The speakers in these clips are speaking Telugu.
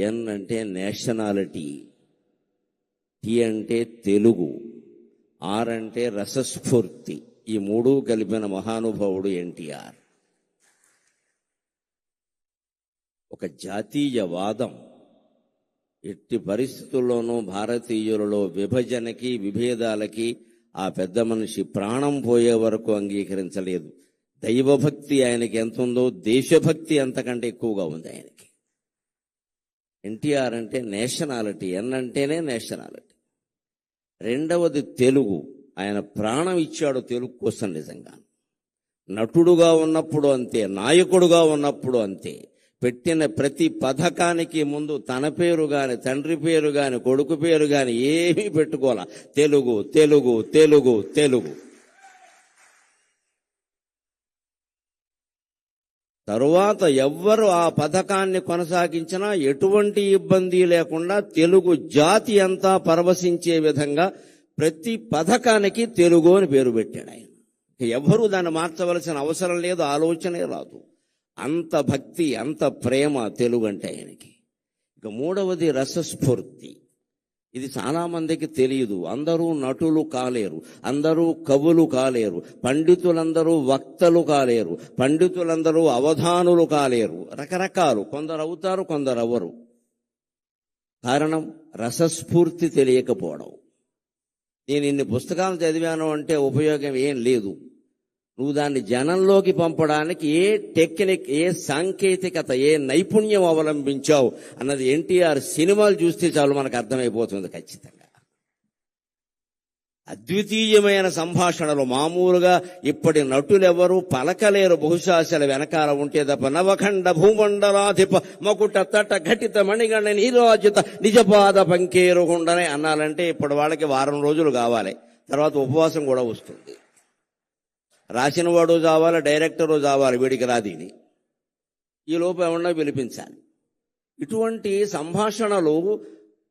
ఎన్ అంటే నేషనాలిటీ, టి అంటే తెలుగు, ఆర్ అంటే రసస్ఫూర్తి. ఈ మూడు కలిపిన మహానుభావుడు ఎన్టీఆర్. ఒక జాతీయవాదం ఎట్టి పరిస్థితుల్లోనూ భారతీయులలో విభజనకి విభేదాలకి ఆ పెద్ద మనిషి ప్రాణం పోయే వరకు అంగీకరించలేదు. దైవభక్తి ఆయనకి ఎంత ఉందో దేశభక్తి అంతకంటే ఎక్కువగా ఉంది ఆయనకి. ఎన్టీఆర్ అంటే నేషనాలిటీ, ఎన్ అంటేనే నేషనాలిటీ. రెండవది తెలుగు. ఆయన ప్రాణం ఇచ్చాడు తెలుగు కోసం. నిజంగా నటుడుగా ఉన్నప్పుడు అంతే, నాయకుడుగా ఉన్నప్పుడు అంతే. పెట్టిన ప్రతి పథకానికి ముందు తన పేరు గాని, తండ్రి పేరు గాని, కొడుకు పేరు గాని ఏమీ పెట్టుకోవాల. తెలుగు తెలుగు తెలుగు తెలుగు. తరువాత ఎవ్వరు ఆ పథకాన్ని కొనసాగించినా ఎటువంటి ఇబ్బంది లేకుండా తెలుగు జాతి అంతా పరవశించే విధంగా ప్రతి పథకానికి తెలుగు అని పేరు పెట్టాడు ఆయన. ఎవరు దాన్ని మార్చవలసిన అవసరం లేదు, ఆలోచనే రాదు. అంత భక్తి, అంత ప్రేమ తెలుగు అంటే ఆయనకి. ఇక మూడవది రసస్ఫూర్తి. ఇది చాలా మందికి తెలియదు. అందరూ నటులు కాలేరు, అందరూ కవులు కాలేరు, పండితులందరూ వక్తలు కాలేరు, పండితులందరూ అవధానులు కాలేరు. రకరకాలు, కొందరు అవుతారు, కొందరు అవ్వరు. కారణం రసస్ఫూర్తి తెలియకపోవడం. నేను ఇన్ని పుస్తకాలు చదివాను అంటే ఉపయోగం ఏం లేదు. నువ్వు దాన్ని జనంలోకి పంపడానికి ఏ టెక్నిక్, ఏ సాంకేతికత, ఏ నైపుణ్యం అవలంబించావు అన్నది ఎన్టీఆర్ సినిమాలు చూస్తే చాలు మనకు అర్థమైపోతుంది ఖచ్చితంగా. అద్వితీయమైన సంభాషణలు. మామూలుగా ఇప్పటి నటులెవరూ పలకలేరు. బహుశా అసలు వెనకాల ఉంటే తప్ప. నవఖండ భూమండలాధిప మకుట తట ఘటిత మణిగణ నీరాజిత నిజపాద పంకేరుగుండనే అన్నాలంటే ఇప్పటి వాళ్ళకి వారం రోజులు కావాలి, తర్వాత ఉపవాసం కూడా వస్తుంది. రాసిన వాడు చావాలి, డైరెక్టరు చావాలి, వీడికి రాదీని. ఈ లోపు ఏమన్నా పిలిపించాలి. ఇటువంటి సంభాషణలు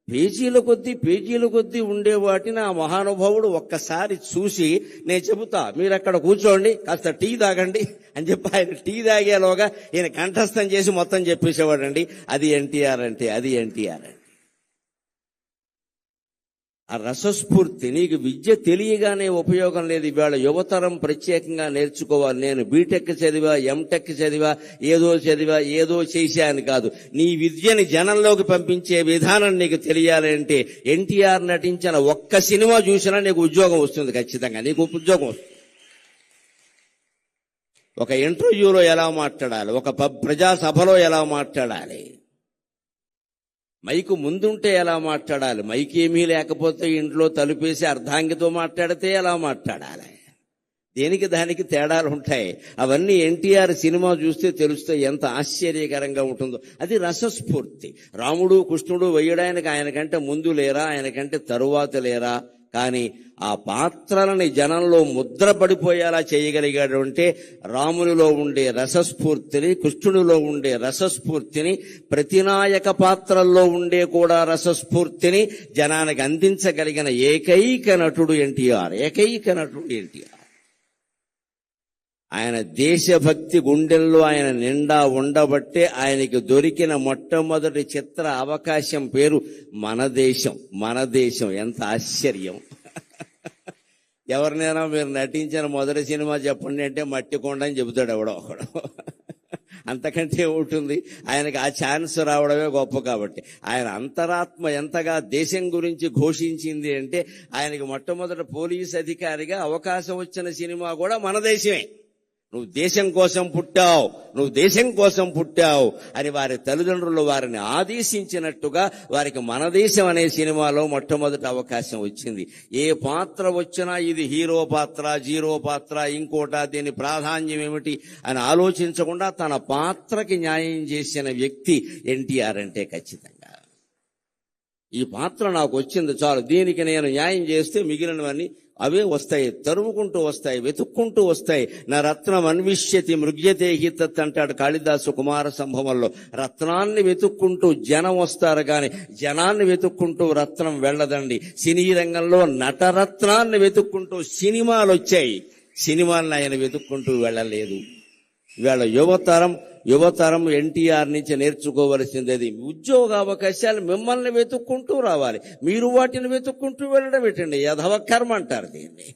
పేజీల కొద్దీ ఉండే వాటిని ఆ మహానుభావుడు ఒక్కసారి చూసి, నేను చెబుతా, మీరు అక్కడ కూర్చోండి, కాస్త టీ తాగండి అని చెప్పి ఆయన టీ తాగేలోగా ఈయన కంఠస్థం చేసి మొత్తం చెప్పేసేవాడండి. అది ఎన్టీఆర్ అంటే, అది ఎన్టీఆర్ అంటే. ఆ రసస్ఫూర్తి. నీకు విద్య తెలియగానే ఉపయోగం లేదు. ఇవాళ యువతరం ప్రత్యేకంగా నేర్చుకోవాలి. నేను బీటెక్ చదివా, ఎంటెక్ చదివా, ఏదో చేశాను కాదు. నీ విద్యని జనంలోకి పంపించే విధానం నీకు తెలియాలంటే ఎన్టీఆర్ నటించిన ఒక్క సినిమా చూసినా నీకు ఉద్యోగం వస్తుంది. ఖచ్చితంగా నీకు ఉద్యోగం వస్తుంది. ఒక ఇంటర్వ్యూలో ఎలా మాట్లాడాలి, ఒక ప్రజాసభలో ఎలా మాట్లాడాలి, మైకు ముందుంటే ఎలా మాట్లాడాలి, మైక్ ఏమీ లేకపోతే ఇంట్లో తలుపేసి అర్ధాంగితో మాట్లాడితే ఎలా మాట్లాడాలి, దేనికి దానికి తేడాలు ఉంటాయి. అవన్నీ ఎన్టీఆర్ సినిమా చూస్తే తెలుస్తాయి, ఎంత ఆశ్చర్యకరంగా ఉంటుందో. అది రసస్ఫూర్తి. రాముడు కృష్ణుడు వేయడానికి ఆయనకంటే ముందు లేరా, ఆయనకంటే తరువాత లేరా, కానీ ఆ పాత్రలని జనంలో ముద్ర పడిపోయేలా చేయగలిగాడు అంటే రామునిలో ఉండే రసస్ఫూర్తిని, కృష్ణునిలో ఉండే రసస్ఫూర్తిని, ప్రతినాయక పాత్రల్లో ఉండే కూడా రసస్ఫూర్తిని జనానికి అందించగలిగిన ఏకైక నటుడు ఎన్టీఆర్. ఏకైక నటుడు ఎన్టీఆర్. ఆయన దేశభక్తి గుండెల్లో ఆయన నిండా ఉండబట్టే ఆయనకి దొరికిన మొట్టమొదటి చిత్ర అవకాశం పేరు మన దేశం. మన దేశం. ఎంత ఆశ్చర్యం. ఎవరినైనా మీరు నటించిన మొదటి సినిమా చెప్పండి అంటే మట్టి కొండ అని చెబుతాడు ఎవడో ఒకడు. అంతకంటే ఉంటుంది. ఆయనకి ఆ ఛాన్స్ రావడమే గొప్ప. కాబట్టి ఆయన అంతరాత్మ ఎంతగా దేశం గురించి ఘోషించింది అంటే ఆయనకి మొట్టమొదటి పోలీస్ అధికారిగా అవకాశం వచ్చిన సినిమా కూడా మన దేశమే. నువ్వు దేశం కోసం పుట్టావు, నువ్వు దేశం కోసం పుట్టావు అని వారి తల్లిదండ్రులు వారిని ఆదేశించినట్టుగా వారికి మన దేశం అనే సినిమాలో మొట్టమొదటి అవకాశం వచ్చింది. ఏ పాత్ర వచ్చినా ఇది హీరో పాత్ర, జీరో పాత్ర, ఇంకోట, దీని ప్రాధాన్యం ఏమిటి అని ఆలోచించకుండా తన పాత్రకి న్యాయం చేసిన వ్యక్తి ఎన్టీఆర్ అంటే ఖచ్చితంగా. ఈ పాత్ర నాకు వచ్చింది చాలు, దీనికి నేను న్యాయం చేస్తే మిగిలినవన్నీ అవే వస్తాయి, తరుముకుంటూ వస్తాయి, వెతుక్కుంటూ వస్తాయి. నా రత్నం అన్విష్యతి మృగ్యతే హితత్ అంటాడు కాళిదాసు కుమార సంభవంలో. రత్నాన్ని వెతుక్కుంటూ జనం వస్తారు కానీ జనాన్ని వెతుక్కుంటూ రత్నం వెళ్ళదండి. సినీ రంగంలో నటరత్నాన్ని వెతుక్కుంటూ సినిమాలు వచ్చాయి, సినిమాలను ఆయన వెతుక్కుంటూ వెళ్ళలేదు. ఇవాళ యువతరం ఎన్టీఆర్ నుంచి నేర్చుకోవలసింది ఉద్యోగ అవకాశాలు మిమ్మల్ని వెతుక్కుంటూ రావాలి, మీరు వాటిని వెతుక్కుంటూ వెళ్ళడం పెట్టండి. యధవ కర్మ అంటారు దీన్ని.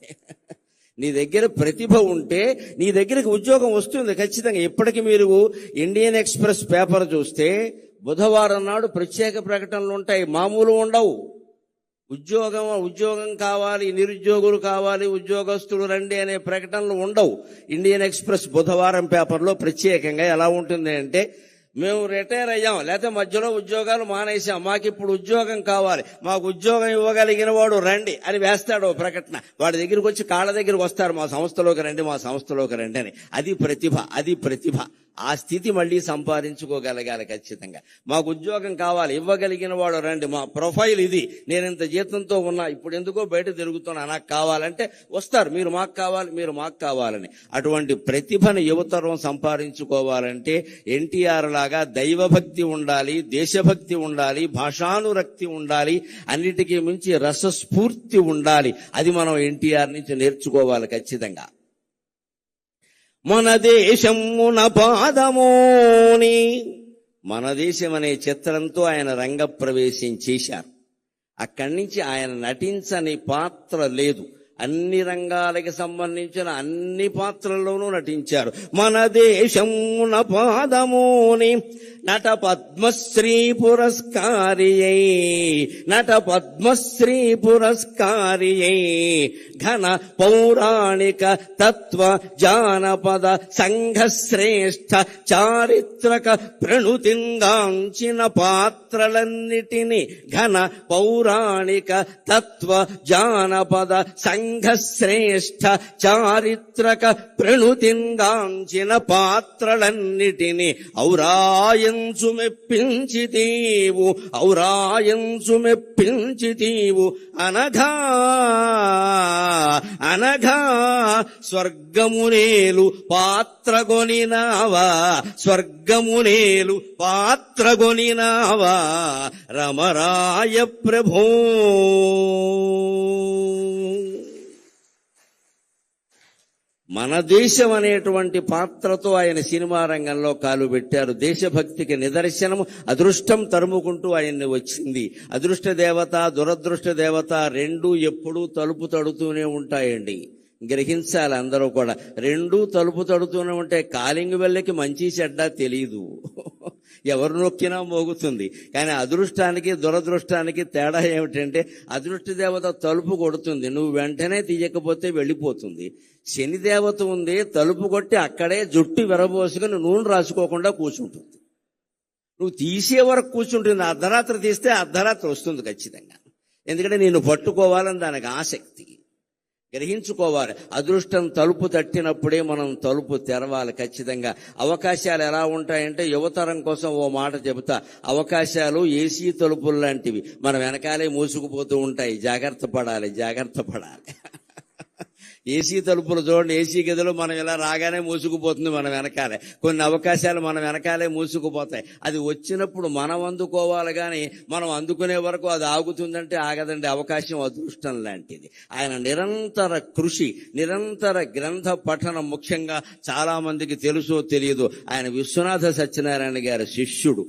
నీ దగ్గర ప్రతిభ ఉంటే నీ దగ్గరికి ఉద్యోగం వస్తుంది ఖచ్చితంగా. ఇప్పటికి మీరు ఇండియన్ ఎక్స్ప్రెస్ పేపర్ చూస్తే బుధవారం నాడు ప్రత్యేక ప్రకటనలు ఉంటాయి, మామూలు ఉండవు. ఉద్యోగం కావాలి, నిరుద్యోగులు కావాలి, ఉద్యోగస్తులు రండి అనే ప్రకటనలు ఉండవు. ఇండియన్ ఎక్స్ప్రెస్ బుధవారం పేపర్లో ప్రత్యేకంగా ఎలా ఉంటుంది అంటే, మేము రిటైర్ అయ్యాం, లేకపోతే మధ్యలో ఉద్యోగాలు మానేసాం, మాకు ఇప్పుడు ఉద్యోగం కావాలి, మాకు ఉద్యోగం ఇవ్వగలిగిన వాడు రండి అని వేస్తాడు ప్రకటన. వాడి దగ్గరికి వచ్చి కాళ్ళ దగ్గరికి వస్తారు, మా సంస్థలోకి రండి అని. అది ప్రతిభ. ఆ స్థితి మళ్ళీ సంపాదించుకోగలగాలి ఖచ్చితంగా. మాకు ఉద్యోగం కావాలి, ఇవ్వగలిగిన వాడు రండి, మా ప్రొఫైల్ ఇది, నేను ఇంత జీతంతో ఉన్నా, ఇప్పుడు ఎందుకో బయట తిరుగుతున్నా, నాకు కావాలంటే వస్తారు, మీరు మాకు కావాలని. అటువంటి ప్రతిభను యువతరం సంపాదించుకోవాలంటే ఎన్టీఆర్ లాగా దైవభక్తి ఉండాలి, దేశభక్తి ఉండాలి, భాషానురక్తి ఉండాలి, అన్నిటికీ మించి రసస్ఫూర్తి ఉండాలి. అది మనం ఎన్టీఆర్ నుంచి నేర్చుకోవాలి ఖచ్చితంగా. మన దేశమున పాదమోని, మన దేశం అనే చిత్రంతో ఆయన రంగప్రవేశం చేశారు. అక్కడి నుంచి ఆయన నటించని పాత్ర లేదు. అన్ని రంగాలకి సంబంధించిన అన్ని పాత్రల్లోనూ నటించారు. మన దేశమున పాదమోని నట పద్మశ్రీ పురస్కారియై ఘన పౌరాణిక తత్వ జానపద సంఘశ్రేష్ఠ చారిత్రక ప్రణుతింగాంచిన పాత్రలన్నిటినీ ఘన పౌరాణిక తత్వ జానపద సంఘశ్రేష్ఠ చారిత్రక ప్రణుతింగాంచిన పాత్రలన్నిటినీ ఔరాయంచు మెప్పించితీవు అనఘా స్వర్గమునేలు పాత్రగొనినావా రమరాయ ప్రభో. మన దేశం అనేటువంటి పాత్రతో ఆయన సినిమా రంగంలో కాలు పెట్టారు. దేశభక్తికి నిదర్శనం అదృష్టం తరుముకుంటూ ఆయన్ని వచ్చింది. అదృష్ట దేవత, దురదృష్ట దేవత రెండూ ఎప్పుడూ తలుపు తడుతూనే ఉంటాయండి. గ్రహించాలి అందరూ కూడా. రెండూ తలుపు తడుతూనే ఉంటాయి. కాలింగ్ వెళ్ళకి మంచి చెడ్డ తెలీదు, ఎవరు నొక్కినా మోగుతుంది. కానీ అదృష్టానికి దురదృష్టానికి తేడా ఏమిటంటే, అదృష్ట దేవత తలుపు కొడుతుంది, నువ్వు వెంటనే తీయకపోతే వెళ్ళిపోతుంది. శని దేవత ఉంది, తలుపు కొట్టి అక్కడే జుట్టు విరబోసుకుని నూనె రాసుకోకుండా కూర్చుంటుంది. నువ్వు తీసే వరకు కూర్చుంటుంది. అర్ధరాత్రి తీస్తే అర్ధరాత్రి వస్తుంది ఖచ్చితంగా. ఎందుకంటే నిన్ను పట్టుకోవాలని దానికి ఆసక్తి. గ్రహించుకోవాలి. అదృష్టం తలుపు తట్టినప్పుడే మనం తలుపు తెరవాలి ఖచ్చితంగా. అవకాశాలు ఎలా ఉంటాయంటే, యువతరం కోసం ఓ మాట చెబుతా. అవకాశాలు ఏసీ తలుపులు లాంటివి, మన వెనకాలే మూసుకుపోతూ ఉంటాయి. జాగ్రత్త పడాలి. ఏసీ తలుపులు చూడండి, ఏసీ గదిలో మనం ఇలా రాగానే మూసుకుపోతుంది మన వెనకాలే. కొన్ని అవకాశాలు మన వెనకాలే మూసుకుపోతాయి. అది వచ్చినప్పుడు మనం అందుకోవాలి, కానీ మనం అందుకునే వరకు అది ఆగుతుందంటే ఆగదండి. అవకాశం అదృష్టం లాంటిది. ఆయన నిరంతర కృషి, నిరంతర గ్రంథ పఠనం ముఖ్యంగా చాలా మందికి తెలుసో తెలియదు. ఆయన విశ్వనాథ సత్యనారాయణ గారి శిష్యుడు.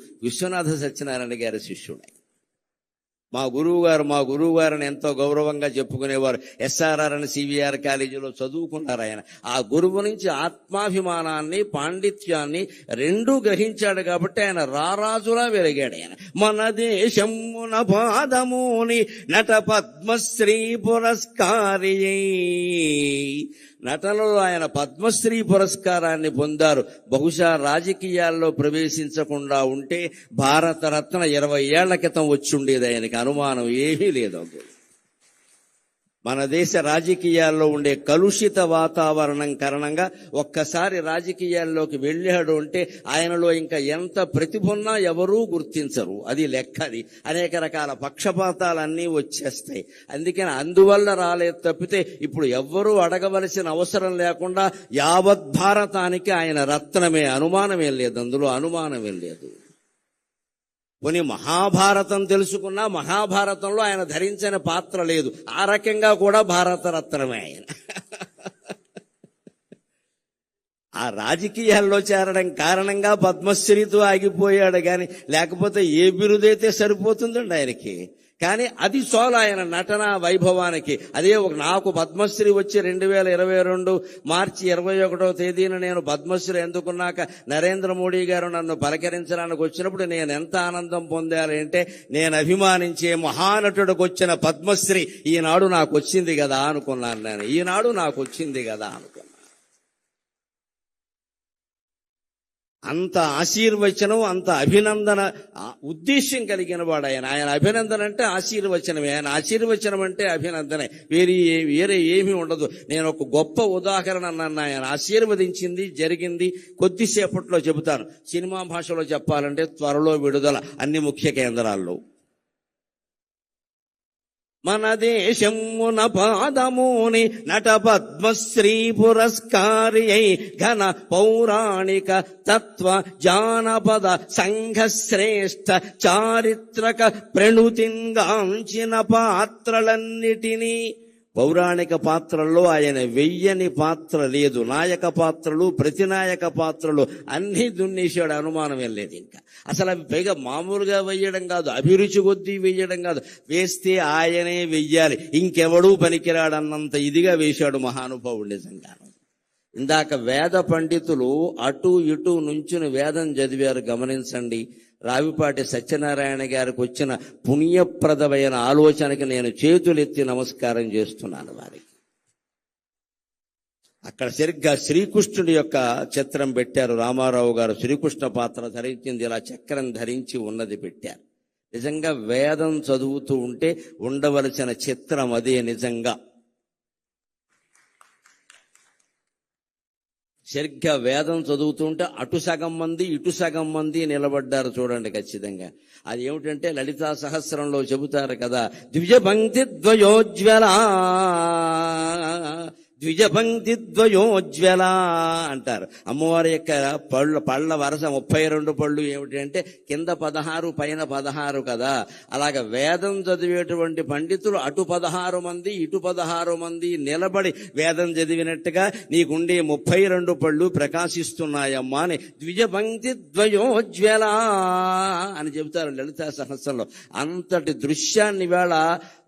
మా గురువు గారిని ఎంతో గౌరవంగా చెప్పుకునేవారు. SRR అని CVR కాలేజీలో చదువుకున్నారు ఆయన. ఆ గురువు నుంచి ఆత్మాభిమానాన్ని, పాండిత్యాన్ని రెండూ గ్రహించాడు కాబట్టి ఆయన రారాజులా వెలిగాడు ఆయన. మన దేశమున పాదమోని నట పద్మశ్రీ పురస్కారియై. నటనలో ఆయన పద్మశ్రీ పురస్కారాన్ని పొందారు. బహుశా రాజకీయాల్లో ప్రవేశించకుండా ఉంటే భారతరత్న 20 ఏళ్ల క్రితం వచ్చుండేది ఆయనకి, అనుమానం ఏమీ లేదు. మన దేశ రాజకీయాల్లో ఉండే కలుషిత వాతావరణం కారణంగా ఒక్కసారి రాజకీయాల్లోకి వెళ్ళాడు అంటే ఆయనలో ఇంకా ఎంత ప్రతిభ ఉన్నా ఎవరూ గుర్తించరు. అది లెక్కది. అనేక రకాల పక్షపాతాలన్నీ వచ్చేస్తాయి. అందువల్ల రాలేదు తప్పితే ఇప్పుడు ఎవ్వరూ అడగవలసిన అవసరం లేకుండా యావత్ భారతానికి ఆయన రత్నమే. అనుమానమేం లేదు, అందులో అనుమానమేం లేదు. కొన్ని మహాభారతం తెలుసుకున్నా మహాభారతంలో ఆయన ధరించిన పాత్ర లేదు. ఆ రకంగా కూడా భారతరత్నమే ఆయన. ఆ రాజకీయాల్లో చేరడం కారణంగా పద్మశ్రీతో ఆగిపోయాడు గాని లేకపోతే ఏ బిరుదైతే సరిపోతుందండి ఆయనకి. కానీ అది చాలు ఆయన నటన వైభవానికి. అదే నాకు పద్మశ్రీ వచ్చి 2022 మార్చి 21వ తేదీన నేను పద్మశ్రీ ఎందుకున్నాక నరేంద్ర మోడీ గారు నన్ను పలకరించడానికి వచ్చినప్పుడు నేను ఎంత ఆనందం పొందాలి అంటే, నేను అభిమానించే మహానటుడికి వచ్చిన పద్మశ్రీ ఈనాడు నాకు వచ్చింది కదా అనుకున్నాను. నేను ఈనాడు నాకు వచ్చింది కదా అనుకున్నాను. అంత ఆశీర్వచనం, అంత అభినందన ఉద్దేశ్యం కలిగిన వాడు ఆయన. ఆయన అభినందన అంటే ఆశీర్వచనమే, ఆయన ఆశీర్వచనం అంటే అభినందనే, వేరే ఏమీ ఉండదు. నేను ఒక గొప్ప ఉదాహరణ నన్ను ఆయన ఆశీర్వదించింది జరిగింది కొద్దిసేపట్లో చెబుతాను. సినిమా భాషలో చెప్పాలంటే త్వరలో విడుదల అన్ని ముఖ్య కేంద్రాల్లో. మన దేశమున పాదముని నట పద్మశ్రీ పురస్కారి అయి ఘన పౌరాణిక తత్వ జానపద సంఘ శ్రేష్ఠ చారిత్రక ప్రణుతింగాంచిన పాత్రలన్నిటినీ, పౌరాణిక పాత్రల్లో ఆయన వెయ్యని పాత్ర లేదు. నాయక పాత్రలు, ప్రతినాయక పాత్రలు అన్నీ దున్నేశాడు, అనుమానం లేదు. ఇంకా అసలు అవి పైగా మామూలుగా వెయ్యడం కాదు, అభిరుచి కొద్దీ వెయ్యడం కాదు, వేస్తే ఆయనే వెయ్యాలి, ఇంకెవడూ పనికిరాడన్నంత ఇదిగా వేశాడు మహానుభావుడు నిజంగా. ఇందాక వేద పండితులు అటు ఇటు నుంచుని వేదం చదివారు, గమనించండి. రావిపాటి సత్యనారాయణ గారికి వచ్చిన పుణ్యప్రదమైన ఆలోచనకి నేను చేతులెత్తి నమస్కారం చేస్తున్నాను వారికి. అక్కడ సరిగ్గా శ్రీకృష్ణుడి యొక్క చిత్రం పెట్టారు. రామారావు గారు శ్రీకృష్ణ పాత్ర ధరించింది, ఇలా చక్రం ధరించి ఉన్నది పెట్టారు. నిజంగా వేదం చదువుతూ ఉంటే ఉండవలసిన చిత్రం అదే నిజంగా. సరిగ్గా వేదం చదువుతుంటే అటు సగం మంది ఇటు సగం మంది నిలబడ్డారు చూడండి ఖచ్చితంగా. అది ఏమిటంటే లలితా సహస్రంలో చెబుతారు కదా, ద్విజపంక్తి ద్వయోజ్వల ద్విజపంక్తి ద్వయోజ్వల అంటారు. అమ్మవారి యొక్క పళ్ళ వరస 32 పళ్ళు ఏమిటంటే కింద 16 పైన 16 కదా. అలాగ వేదం చదివేటువంటి పండితులు అటు 16 మంది ఇటు 16 మంది నిలబడి వేదం చదివినట్టుగా నీకుండే 32 పళ్ళు ప్రకాశిస్తున్నాయమ్మా అని ద్విజపంక్తి ద్వయోజ్వల అని చెబుతారు లలితా సహస్రంలో. అంతటి దృశ్యాన్ని వేళ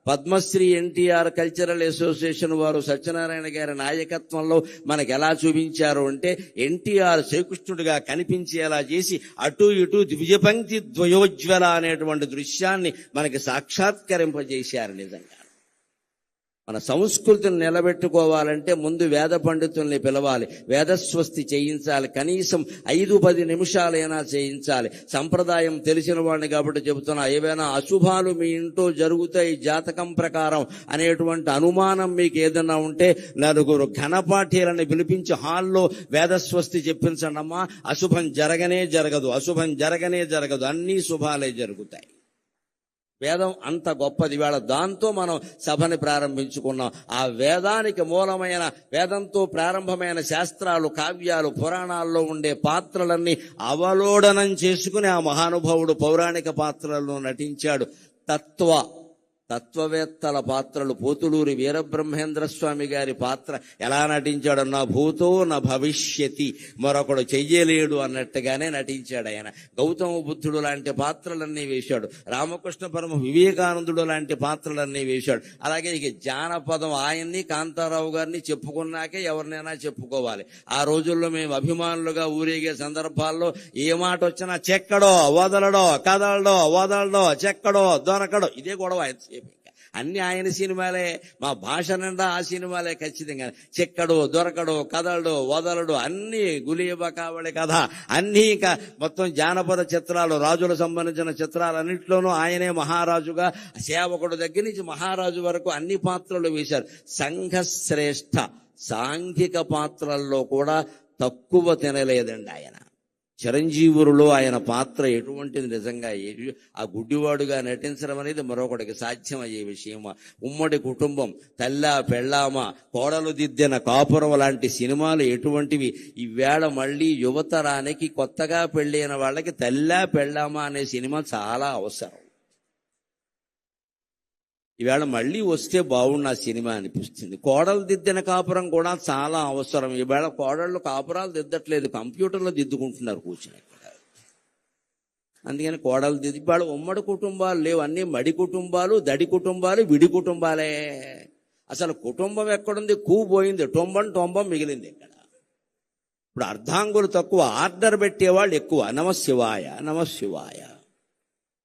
పద్మశ్రీ ఎన్టీఆర్ కల్చరల్ అసోసియేషన్ వారు సత్యనారాయణ గారి నాయకత్వంలో మనకు ఎలా చూపించారు అంటే, ఎన్టీఆర్ శ్రీకృష్ణుడిగా కనిపించేలా చేసి అటు ఇటు ద్విజపంక్తి ద్వయోజ్వల అనేటువంటి దృశ్యాన్ని మనకి సాక్షాత్కరింపజేశారు. నిజంగా మన సంస్కృతిని నిలబెట్టుకోవాలంటే ముందు వేద పండితుల్ని పిలవాలి, వేదస్వస్తి చేయించాలి, కనీసం 5-10 నిమిషాలైనా చేయించాలి. సంప్రదాయం తెలిసిన వాడిని కాబట్టి చెబుతున్నా, ఏవైనా అశుభాలు మీ ఇంట్లో జరుగుతాయి జాతకం ప్రకారం అనేటువంటి అనుమానం మీకు ఏదైనా ఉంటే 4 ఘనపాఠీలను పిలిపించి హాల్లో వేదస్వస్తి చెప్పించండి అమ్మా. అశుభం జరగనే జరగదు, అశుభం జరగనే జరగదు, అన్నీ శుభాలే జరుగుతాయి. వేదం అంత గొప్పది. వేళ దాంతో మనం సభని ప్రారంభించుకున్నాం. ఆ వేదానికి మూలమైన, వేదంతో ప్రారంభమైన శాస్త్రాలు, కావ్యాలు, పురాణాల్లో ఉండే పాత్రలన్నీ అవలోడనం చేసుకుని ఆ మహానుభావుడు పౌరాణిక పాత్రలను నటించాడు. తత్వవేత్తల పాత్రలు, పోతులూరి వీరబ్రహ్మేంద్ర స్వామి గారి పాత్ర ఎలా నటించాడు, నా భూతో నా భవిష్యతి, మరొకడు చెయ్యలేడు అన్నట్టుగానే నటించాడు ఆయన. గౌతమ బుద్ధుడు లాంటి పాత్రలన్నీ వేశాడు. రామకృష్ణ పరమ వివేకానందుడు లాంటి పాత్రలన్నీ వేశాడు. అలాగే ఇక జానపదం ఆయన్ని, కాంతారావు గారిని చెప్పుకున్నాకే ఎవరినైనా చెప్పుకోవాలి. ఆ రోజుల్లో మేము అభిమానులుగా ఊరేగే సందర్భాల్లో ఏ మాట వచ్చినా చెక్కడో వదలడో, కదలడో వదలడో, చెక్కడో దొరకడో, ఇదే గొడవ. అన్ని ఆయన సినిమాలే, మా భాష నిండా ఆ సినిమాలే ఖచ్చితంగా. చెక్కడు, దొరకడు, కదలడు, వదలడు, అన్ని గులీబ కావడి కథ, అన్ని ఇంకా మొత్తం జానపద చిత్రాలు, రాజులకు సంబంధించిన చిత్రాలన్నింటిలోనూ ఆయనే మహారాజుగా, సేవకుడు దగ్గర నుంచి మహారాజు వరకు అన్ని పాత్రలు వేశారు. సంఘశ్రేష్ఠ సాంఘిక పాత్రల్లో కూడా తక్కువ తినలేదండి ఆయన. చిరంజీవులలో ఆయన పాత్ర ఎటువంటిది, నిజంగా ఆ గుడ్డివాడుగా నటించడం అనేది మరొకటికి సాధ్యమయ్యే విషయమా. ఉమ్మడి కుటుంబం, తల్లా పెళ్ళామ, కోడలు దిద్దిన కాపురం లాంటి సినిమాలు ఎటువంటివి. ఈవేళ మళ్ళీ యువతరానికి, కొత్తగా పెళ్ళైన వాళ్ళకి తల్లా పెళ్ళామ అనే సినిమా చాలా అవసరం. ఈవేళ మళ్ళీ వస్తే బాగుండు ఆ సినిమా అనిపిస్తుంది. కోడలు దిద్దిన కాపురం కూడా చాలా అవసరం. ఈవేళ కోడళ్ళు కాపురాలు దిద్దట్లేదు, కంప్యూటర్లో దిద్దుకుంటున్నారు కూర్చుని. అందుకని కోడలు దిద్ది ఇవాళ ఉమ్మడి కుటుంబాలు లేవు, అన్ని మడి కుటుంబాలు, దడి కుటుంబాలు, విడి కుటుంబాలే. అసలు కుటుంబం ఎక్కడుంది? పోయింది, టొంబం మిగిలింది ఇక్కడ. ఇప్పుడు అర్ధాంగులు తక్కువ, ఆర్డర్ పెట్టేవాళ్ళు ఎక్కువ. నమశివాయ నమశివాయ.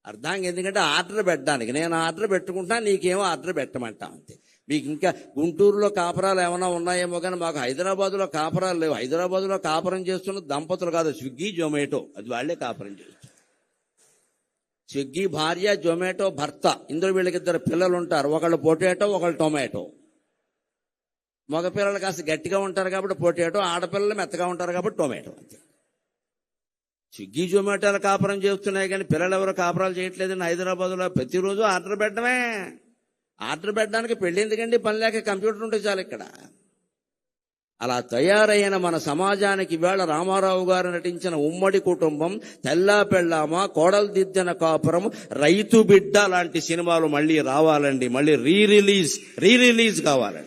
అర్ధాంగి ఎందుకంటే ఆర్డర్ పెట్టడానికి, నేను ఆర్డర్ పెట్టుకుంటా, నీకేమో ఆర్డర్ పెట్టమంటా అంతే. మీకు ఇంకా గుంటూరులో కాపురాలు ఏమైనా ఉన్నాయేమో కానీ మాకు హైదరాబాద్లో కాపురాలు లేవు. హైదరాబాద్లో కాపురం చేస్తున్న దంపతులు కాదు, స్విగ్గీ జొమాటో, అది వాళ్లే కాపురం చేస్తారు. స్విగ్గీ భార్య, జొమాటో భర్త, ఇందులో వీళ్ళకిద్దరు పిల్లలు ఉంటారు. ఒకళ్ళు పొటాటో, ఒకళ్ళు టొమాటో. మగ పిల్లలు కాస్త గట్టిగా ఉంటారు కాబట్టి పొటాటో, ఆడపిల్లలు మెత్తగా ఉంటారు కాబట్టి టొమాటో. అంతే. స్విగ్గీ జొమాటోలు కాపురం చేస్తున్నాయి కానీ పిల్లలు ఎవరు కాపురాలు చేయట్లేదండి. హైదరాబాద్లో ప్రతిరోజు ఆర్డర్ పెట్టడమే. ఆర్డర్ పెట్టడానికి పెళ్లి ఎందుకండి? పని లేక కంప్యూటర్ ఉంటే చాలు ఇక్కడ. అలా తయారైన మన సమాజానికి ఇవాళ రామారావు గారు నటించిన ఉమ్మడి కుటుంబం, తెల్లా పెళ్ళామ, కోడలు దిద్దిన కాపురం, రైతు బిడ్డ లాంటి సినిమాలు మళ్ళీ రావాలండి. మళ్ళీ రీ రిలీజ్ కావాలండి.